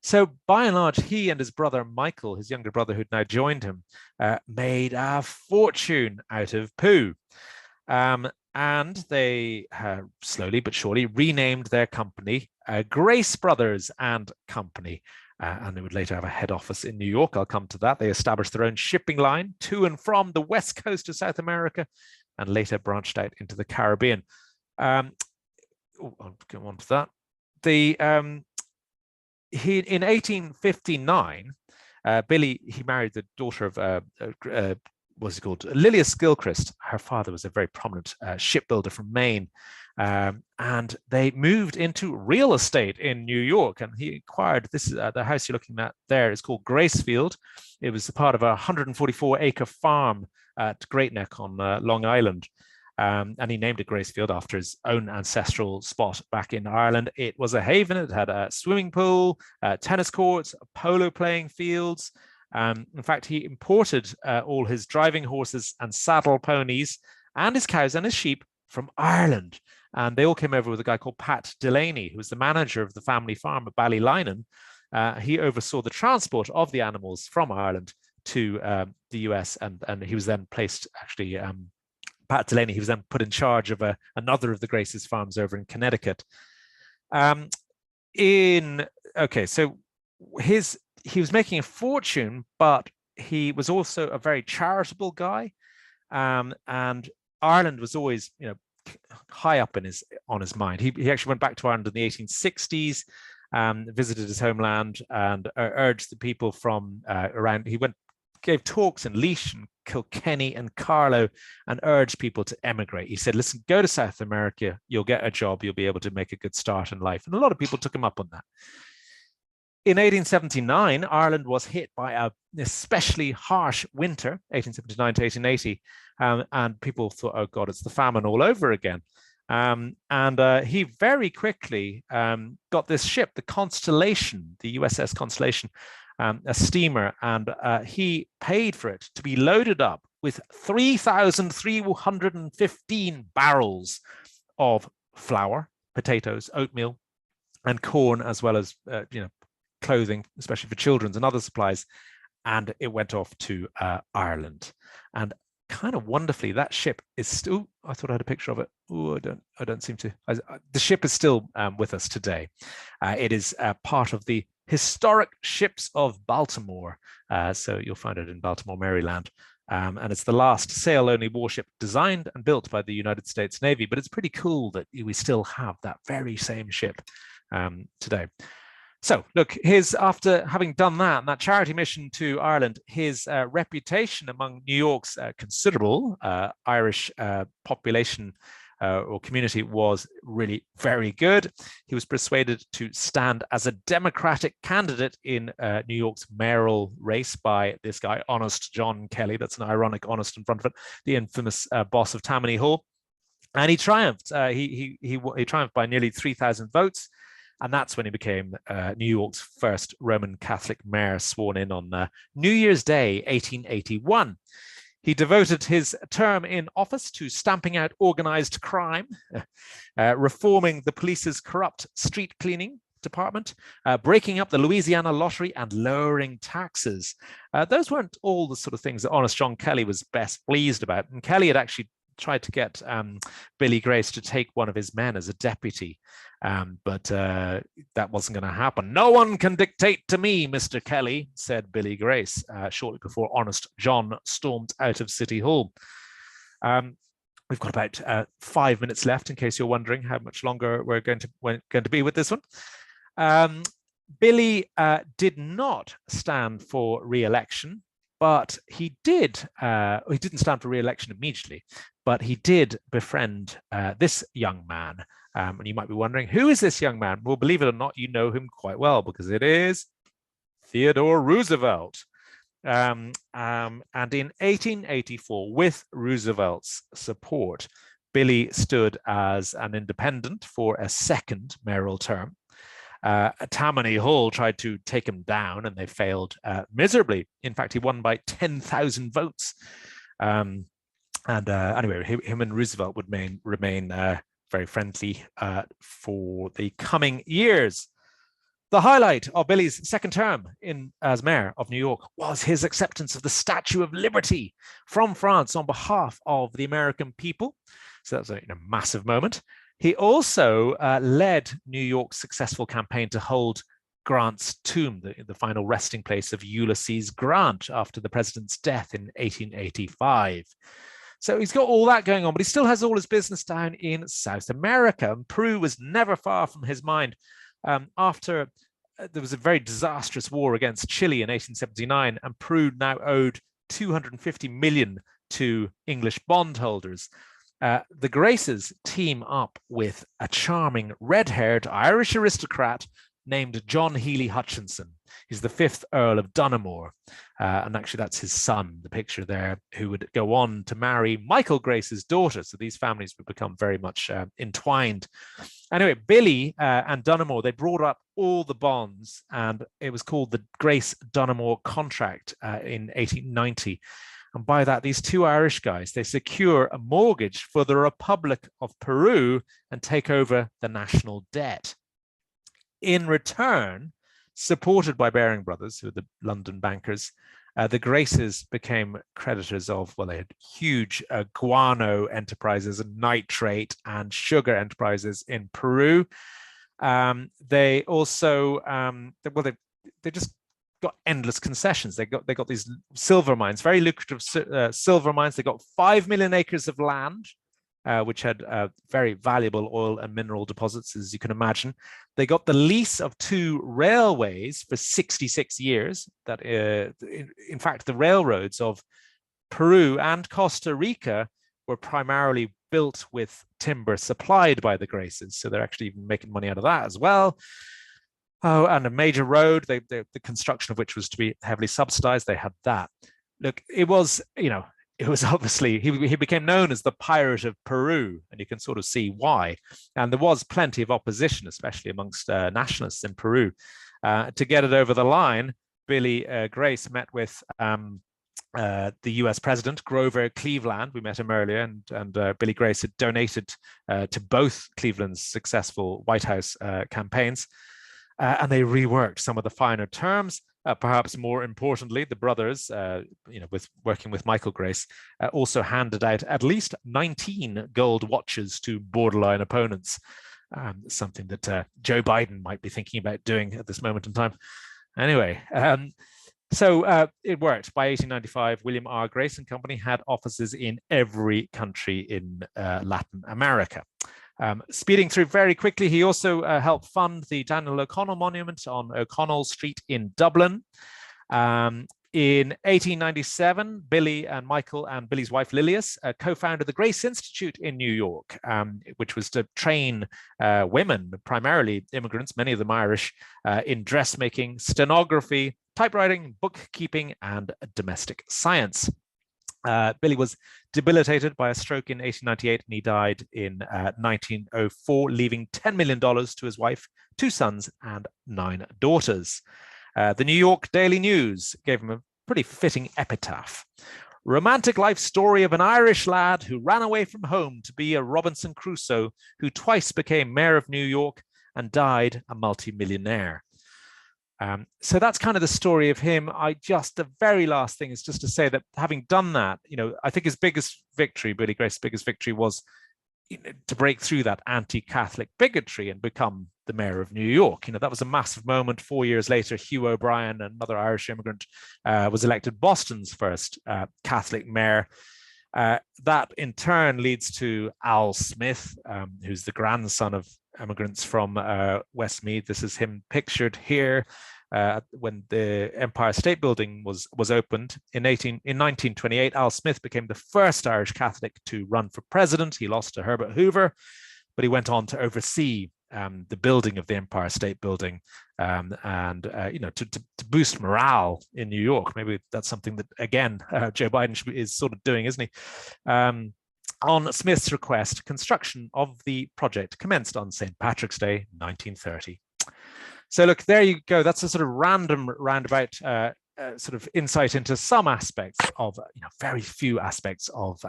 So by and large, he and his brother Michael, his younger brother who'd now joined him, made a fortune out of poo. And they slowly but surely renamed their company Grace Brothers and Company. And they would later have a head office in New York. I'll come to that. They established their own shipping line to and from the west coast of South America, and later branched out into the Caribbean. I'll go on to that. In 1859, Billy, he married the daughter of what's it called, Lilias Gilchrist. Her father was a very prominent shipbuilder from Maine, and they moved into real estate in New York. And he acquired this. The house you're looking at there is called Gracefield. It was a part of a 144-acre farm at Great Neck on Long Island. And he named it Gracefield after his own ancestral spot back in Ireland. It was a haven. It had a swimming pool, tennis courts, polo playing fields. In fact, he imported all his driving horses and saddle ponies and his cows and his sheep from Ireland. And they all came over with a guy called Pat Delaney, who was the manager of the family farm at Ballylinen. He oversaw the transport of the animals from Ireland to the US, and he was then placed, actually, Pat Delaney, he was then put in charge of another of the Grace's farms over in Connecticut. So he was making a fortune, but he was also a very charitable guy, and Ireland was always, high up on his mind. He actually went back to Ireland in the 1860s, visited his homeland, and urged the people from around. He gave talks in Laois and Kilkenny and Carlow and urged people to emigrate. He said, listen, go to South America, you'll get a job, you'll be able to make a good start in life. And a lot of people took him up on that. In 1879, Ireland was hit by an especially harsh winter, 1879 to 1880, and people thought, oh God, it's the famine all over again. He very quickly got this ship, the Constellation, the USS Constellation, a steamer, and he paid for it to be loaded up with 3,315 barrels of flour, potatoes, oatmeal, and corn, as well as clothing, especially for children's and other supplies. And it went off to Ireland. And kind of wonderfully, that ship is still, I thought I had a picture of it. Oh, I don't seem to. The ship is still with us today. It is part of the Historic Ships of Baltimore. So you'll find it in Baltimore, Maryland. And it's the last sail-only warship designed and built by the United States Navy. But it's pretty cool that we still have that very same ship today. So look, after having done that charity mission to Ireland, his reputation among New York's considerable Irish population or community was really very good. He was persuaded to stand as a Democratic candidate in New York's mayoral race by this guy, Honest John Kelly. That's an ironic honest in front of it, the infamous boss of Tammany Hall. And he triumphed. He triumphed by nearly 3,000 votes. And that's when he became New York's first Roman Catholic mayor, sworn in on New Year's Day, 1881. He devoted his term in office to stamping out organized crime, reforming the police's corrupt street cleaning department, breaking up the Louisiana lottery, and lowering taxes. Those weren't all the sort of things that Honest John Kelly was best pleased about. And Kelly had actually tried to get Billy Grace to take one of his men as a deputy, but that wasn't going to happen. "No one can dictate to me, Mr. Kelly," said Billy Grace shortly before Honest John stormed out of City Hall. We've got about 5 minutes left, in case you're wondering how much longer we're going to be with this one. Billy did not stand for re-election, but he didn't stand for re-election immediately, but he did befriend this young man. And you might be wondering, who is this young man? Well, believe it or not, you know him quite well, because it is Theodore Roosevelt. And in 1884, with Roosevelt's support, Billy stood as an independent for a second mayoral term. Tammany Hall tried to take him down, and they failed miserably. In fact, he won by 10,000 votes. Anyway, him and Roosevelt would remain very friendly for the coming years. The highlight of Billy's second term as mayor of New York was his acceptance of the Statue of Liberty from France on behalf of the American people. So that was a massive moment. He also led New York's successful campaign to hold Grant's tomb, the final resting place of Ulysses Grant after the president's death in 1885. So he's got all that going on, but he still has all his business down in South America. And Peru was never far from his mind. After there was a very disastrous war against Chile in 1879, and Peru now owed 250 million to English bondholders. The Graces team up with a charming red-haired Irish aristocrat named John Healy Hutchinson. He's the 5th Earl of Dunamore. And actually that's his son, the picture there, who would go on to marry Michael Grace's daughter. So these families would become very much entwined. Anyway, Billy and Dunamore, they brought up all the bonds, and it was called the Grace-Dunamore Contract in 1890. And by that, these two Irish guys, they secure a mortgage for the Republic of Peru and take over the national debt. In return, supported by Baring Brothers, who are the London bankers, the Graces became creditors of, well, they had huge guano enterprises and nitrate and sugar enterprises in Peru. They also, they just got endless concessions. They got these silver mines, very lucrative silver mines. They got 5 million acres of land, which had very valuable oil and mineral deposits, as you can imagine. They got the lease of 2 railways for 66 years. That, in fact, the railroads of Peru and Costa Rica were primarily built with timber supplied by the Graces. So they're actually even making money out of that as well. Oh, and a major road, the construction of which was to be heavily subsidized. They had that. Look, it was, it was obviously, he became known as the Pirate of Peru, and you can sort of see why. And there was plenty of opposition, especially amongst nationalists in Peru. To get it over the line, Billy Grace met with the US President, Grover Cleveland. We met him earlier, and Billy Grace had donated to both Cleveland's successful White House campaigns. And they reworked some of the finer terms. Perhaps more importantly, the brothers, with working with Michael Grace, also handed out at least 19 gold watches to borderline opponents, something that Joe Biden might be thinking about doing at this moment in time. Anyway, so it worked. By 1895, William R. Grace and Company had offices in every country in Latin America. Speeding through very quickly, he also helped fund the Daniel O'Connell Monument on O'Connell Street in Dublin. In 1897, Billy and Michael and Billy's wife Lilias co-founded the Grace Institute in New York, which was to train women, primarily immigrants, many of them Irish, in dressmaking, stenography, typewriting, bookkeeping, and domestic science. Billy was debilitated by a stroke in 1898, and he died in 1904, leaving $10 million to his wife, 2 sons, and 9 daughters. The New York Daily News gave him a pretty fitting epitaph. Romantic life story of an Irish lad who ran away from home to be a Robinson Crusoe, who twice became mayor of New York and died a multimillionaire. So that's kind of the story of him. The very last thing is just to say that having done that, I think his biggest victory, Billy Grace's biggest victory, was to break through that anti-Catholic bigotry and become the mayor of New York. That was a massive moment. 4 years later, Hugh O'Brien, another Irish immigrant, was elected Boston's first Catholic mayor. That in turn leads to Al Smith, who's the grandson of immigrants from Westmeath. This is him pictured here when the Empire State Building was opened. In 1928, Al Smith became the first Irish Catholic to run for president. He lost to Herbert Hoover, but he went on to oversee the building of the Empire State Building, and to boost morale in New York. Maybe that's something that, again, Joe Biden is sort of doing, isn't he? On Smith's request, construction of the project commenced on St. Patrick's Day, 1930. So look, there you go. That's a sort of roundabout sort of insight into some aspects of, very few aspects of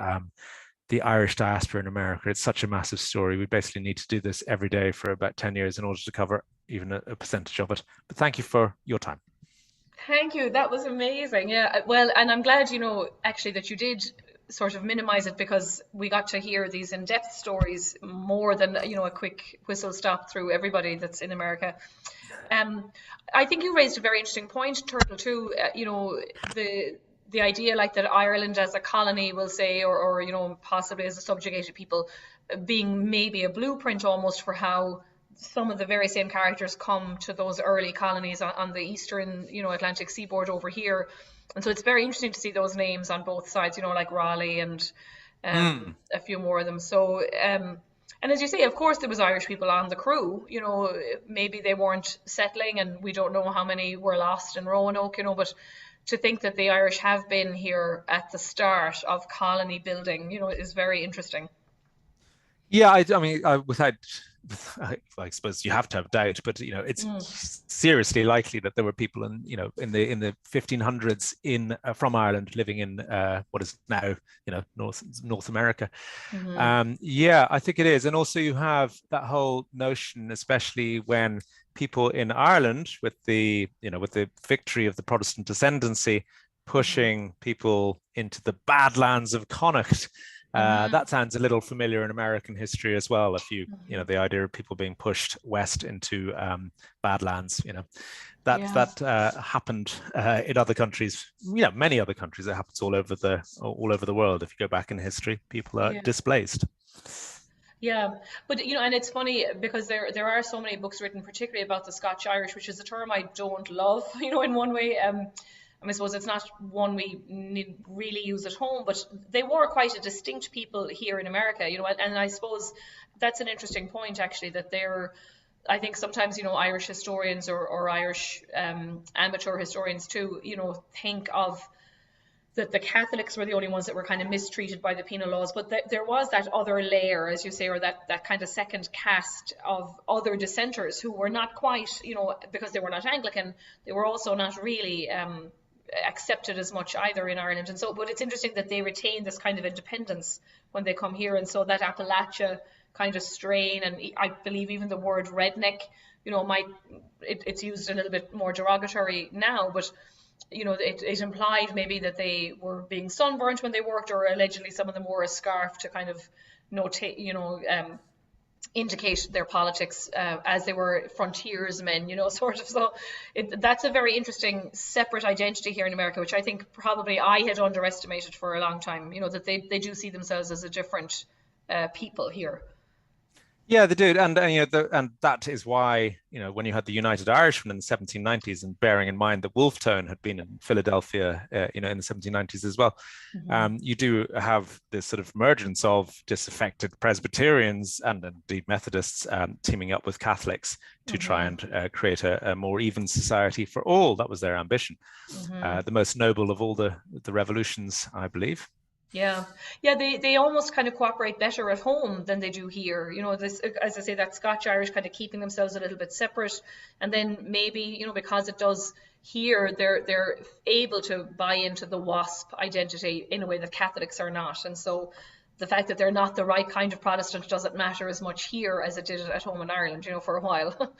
the Irish diaspora in America. It's such a massive story. We basically need to do this every day for about 10 years in order to cover even a percentage of it. But thank you for your time. Thank you. That was amazing. Yeah. Well, and I'm glad, actually that you did sort of minimize it, because we got to hear these in-depth stories more than, a quick whistle stop through everybody that's in America. I think you raised a very interesting point, Turtle, too. The idea like that Ireland as a colony, will say, or possibly as a subjugated people, being maybe a blueprint almost for how some of the very same characters come to those early colonies on the eastern, Atlantic seaboard over here. And so it's very interesting to see those names on both sides, like Raleigh and a few more of them. So, and as you say, of course, there was Irish people on the crew. Maybe they weren't settling, and we don't know how many were lost in Roanoke, but to think that the Irish have been here at the start of colony building, is very interesting. Yeah, I mean, without, I suppose you have to have doubt, but it's seriously likely that there were people in the 1500s from Ireland living in what is now North America. Yeah, I think it is, and also you have that whole notion, especially when people in Ireland, with the victory of the Protestant ascendancy, pushing people into the Badlands of Connacht. That sounds a little familiar in American history as well. The idea of people being pushed west into Badlands, that happened in other countries. Many other countries. It happens all over the world. If you go back in history, people are displaced. Yeah, but and it's funny because there are so many books written, particularly about the Scotch Irish, which is a term I don't love. In one way. I suppose it's not one we really use at home, but they were quite a distinct people here in America, and I suppose that's an interesting point, actually, that they're, I think sometimes, Irish historians or Irish amateur historians too, think of that the Catholics were the only ones that were kind of mistreated by the penal laws, but there was that other layer, as you say, or that kind of second caste of other dissenters who were not quite, because they were not Anglican, they were also not really accepted as much either in Ireland. And so, but it's interesting that they retain this kind of independence when they come here. And so that Appalachia kind of strain, and I believe even the word redneck, it's used a little bit more derogatory now, but it implied maybe that they were being sunburnt when they worked, or allegedly some of them wore a scarf to kind of indicate their politics as they were frontiersmen, sort of. So that's a very interesting separate identity here in America, which I think probably I had underestimated for a long time, that they do see themselves as a different people here. Yeah, they do, and and that is why when you had the United Irishmen in the 1790s, and bearing in mind that Wolfe Tone had been in Philadelphia, in the 1790s as well, you do have this sort of emergence of disaffected Presbyterians and indeed Methodists teaming up with Catholics to try and create a more even society for all. That was their ambition, the most noble of all the revolutions, I believe. Yeah, they almost kind of cooperate better at home than they do here. This, as I say, that Scotch-Irish kind of keeping themselves a little bit separate, and then maybe because it does here, they're able to buy into the WASP identity in a way that Catholics are not, and so the fact that they're not the right kind of Protestant doesn't matter as much here as it did at home in Ireland, for a while.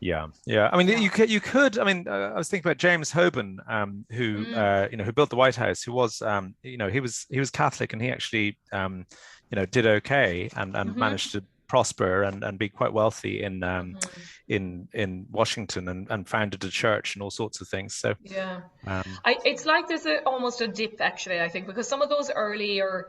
Yeah. I mean, you could. I mean, I was thinking about James Hoban, who who built the White House, who was he was Catholic, and he actually did okay and managed to prosper and be quite wealthy in Washington, and founded a church and all sorts of things. So yeah, it's like there's almost a dip, actually, I think, because some of those earlier,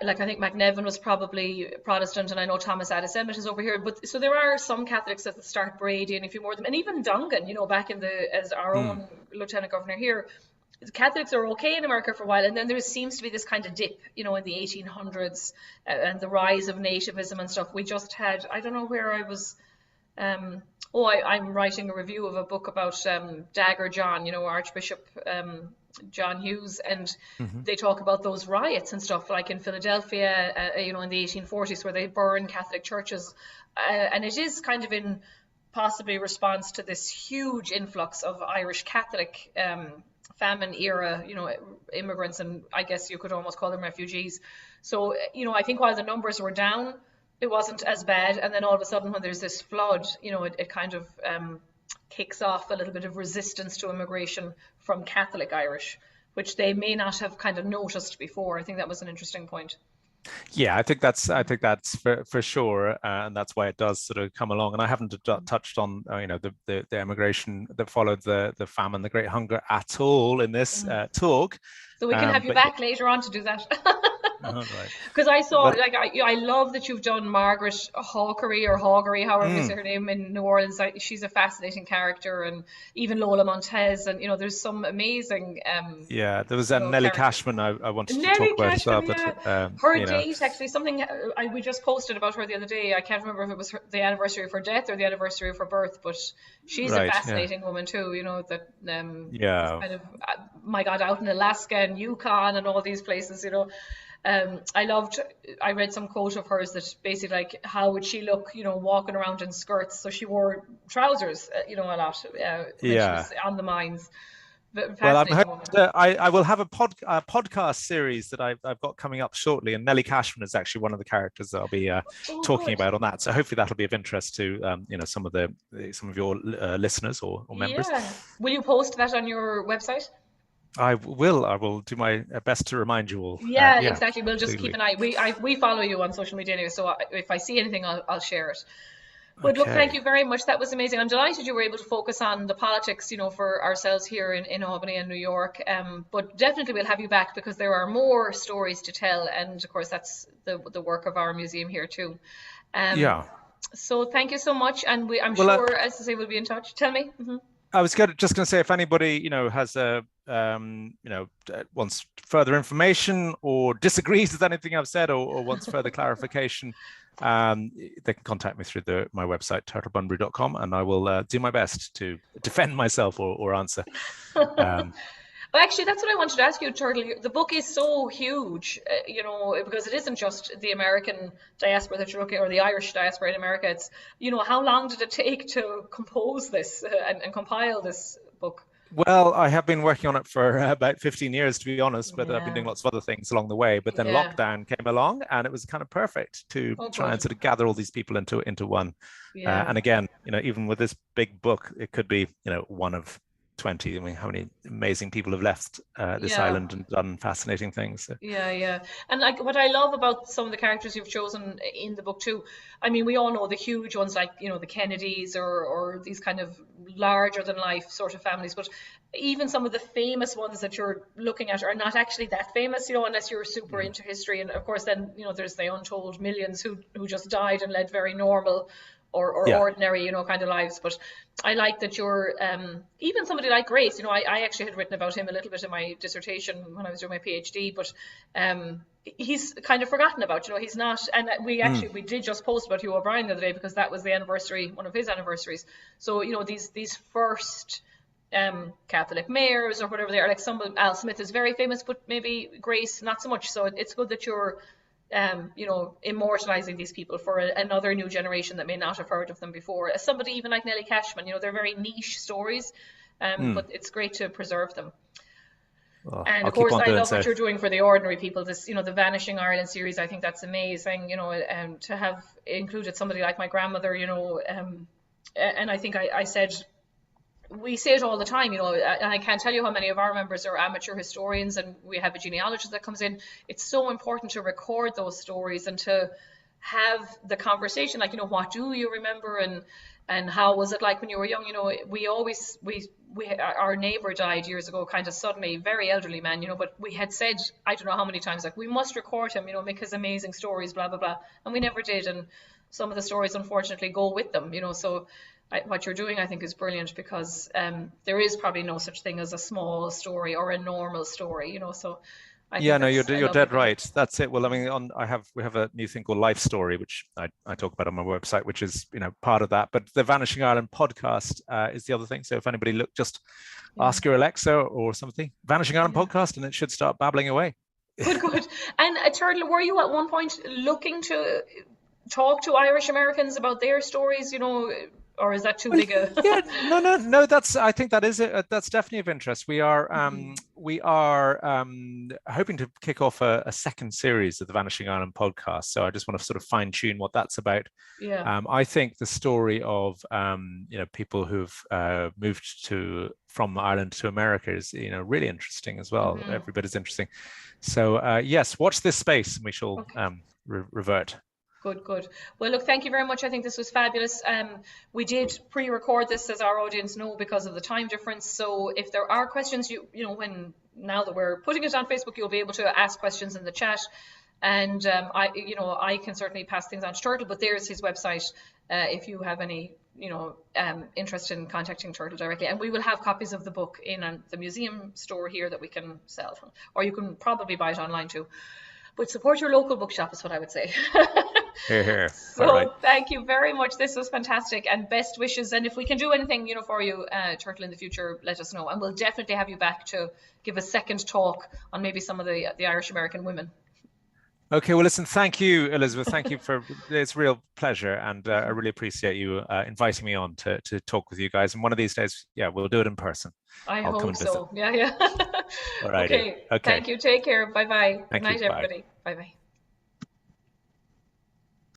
like I think McNevin was probably Protestant, and I know Thomas Addis Emmet is over here. But so there are some Catholics at the start, Brady and a few more of them, and even Dungan, back as our own Lieutenant Governor here. Catholics are okay in America for a while, and then there seems to be this kind of dip, in the 1800s, and the rise of nativism and stuff. We just had, I don't know where I was. I'm writing a review of a book about Dagger John, Archbishop John Hughes, and they talk about those riots and stuff, like in Philadelphia, in the 1840s, where they burn Catholic churches, and it is kind of in possibly response to this huge influx of Irish Catholic famine era, immigrants, and I guess you could almost call them refugees. So, I think while the numbers were down, it wasn't as bad, and then all of a sudden when there's this flood, it kind of kicks off a little bit of resistance to immigration from Catholic Irish, which they may not have kind of noticed before. I think that was an interesting point. Yeah, I think that's for sure, and that's why it does sort of come along. And I haven't touched on the immigration that followed the famine, the Great Hunger at all in this talk. So we can have you back later on to do that. Because I saw, I love that you've done Margaret Hawkery, however you say her name, in New Orleans. She's a fascinating character, and even Lola Montez, and there's some amazing. There was Nellie Cashman I wanted to talk about as well, but her date, actually, something we just posted about her the other day. I can't remember if it was the anniversary of her death or the anniversary of her birth, but she's a fascinating woman too. That kind of, my God, out in Alaska and Yukon and all these places, I read some quote of hers that basically, like, how would she look, walking around in skirts? So she wore trousers, a lot when she was on the mines. Well, I will have a podcast series that I've got coming up shortly, and Nellie Cashman is actually one of the characters that I'll be talking about on that. So hopefully that'll be of interest to some of your listeners or members. Yeah. Will you post that on your website? I will do my best to remind you all. Yeah, exactly. We'll just keep an eye. We follow you on social media anyway, so if I see anything, I'll share it. But look, thank you very much. That was amazing. I'm delighted you were able to focus on the politics, for ourselves here in Albany and New York. But definitely we'll have you back, because there are more stories to tell, and of course that's the work of our museum here too. So thank you so much, and I'm sure, as I say, we'll be in touch. Tell me. I was just going to say, if anybody, has wants further information or disagrees with anything I've said, or wants further clarification, they can contact me through my website, turtlebunbury.com, and I will do my best to defend myself or answer. Well, actually, that's what I wanted to ask you, Turtle. The book is so huge, because it isn't just the American diaspora that you're looking at, or the Irish diaspora in America. It's, how long did it take to compose this and compile this book? Well, I have been working on it for about 15 years, to be honest, but I've been doing lots of other things along the way. But then lockdown came along, and it was kind of perfect to try and sort of gather all these people into one. And again, even with this big book, it could be, one of 20. I mean, how many amazing people have left this island and done fascinating things. So. Yeah. And like what I love about some of the characters you've chosen in the book too, I mean, we all know the huge ones like, the Kennedys or these kind of larger than life sort of families, but even some of the famous ones that you're looking at are not actually that famous, unless you're super into history. And of course then, there's the untold millions who just died and led very normal or ordinary, kind of lives. But I like that you're, even somebody like Grace, I actually had written about him a little bit in my dissertation when I was doing my PhD, but he's kind of forgotten about, he's not, and we did just post about Hugh O'Brien the other day because that was the anniversary, one of his anniversaries. So, these first Catholic mayors or whatever they are, like Al Smith is very famous, but maybe Grace not so much. So it's good that you're immortalizing these people for another new generation that may not have heard of them before. As somebody even like Nellie Cashman, they're very niche stories, but it's great to preserve them. Well, and of course, I love what you're doing for the ordinary people. This, the Vanishing Ireland series, I think that's amazing. To have included somebody like my grandmother, and I think I said. We say it all the time, and I can't tell you how many of our members are amateur historians, and we have a genealogist that comes in. It's so important to record those stories and to have the conversation, like, what do you remember, and how was it like when you were young? Our neighbor died years ago, kind of suddenly, very elderly man, but we had said, I don't know how many times, like, we must record him, make his amazing stories, blah, blah, blah. And we never did. And some of the stories, unfortunately, go with them, so what you're doing, I think, is brilliant because there is probably no such thing as a small story or a normal story, so. You're dead right. That's it. Well, I mean, we have a new thing called Life Story, which I talk about on my website, which is part of that. But the Vanishing Ireland podcast is the other thing. So if anybody ask your Alexa or something, Vanishing Ireland podcast, and it should start babbling away. Good. And Turtle, were you at one point looking to talk to Irish Americans about their stories? Or is that too big a? No. I think that is it. That's definitely of interest. We are hoping to kick off a second series of the Vanishing Ireland podcast. So I just want to sort of fine tune what that's about. Yeah. I think the story of people who've moved from Ireland to America is really interesting as well. Every bit is interesting. So yes, watch this space, and we shall revert. Good. Well, look, thank you very much. I think this was fabulous. We did pre-record this, as our audience know, because of the time difference. So if there are questions, now that we're putting it on Facebook, you'll be able to ask questions in the chat. And I can certainly pass things on to Turtle, but there's his website if you have any interest in contacting Turtle directly. And we will have copies of the book in the museum store here that we can sell, or you can probably buy it online too. But support your local bookshop is what I would say. Here. So right. Thank you very much. This was fantastic, and best wishes. And if we can do anything, for you, Turtle, in the future, let us know. And we'll definitely have you back to give a second talk on maybe some of the Irish American women. Okay, well, listen, thank you, Elizabeth. Thank you it's a real pleasure. And I really appreciate you inviting me on to talk with you guys. And one of these days, we'll do it in person. I hope so. Yeah. All right. Okay. Thank you. Take care. Bye-bye. Good night, everybody. Bye-bye.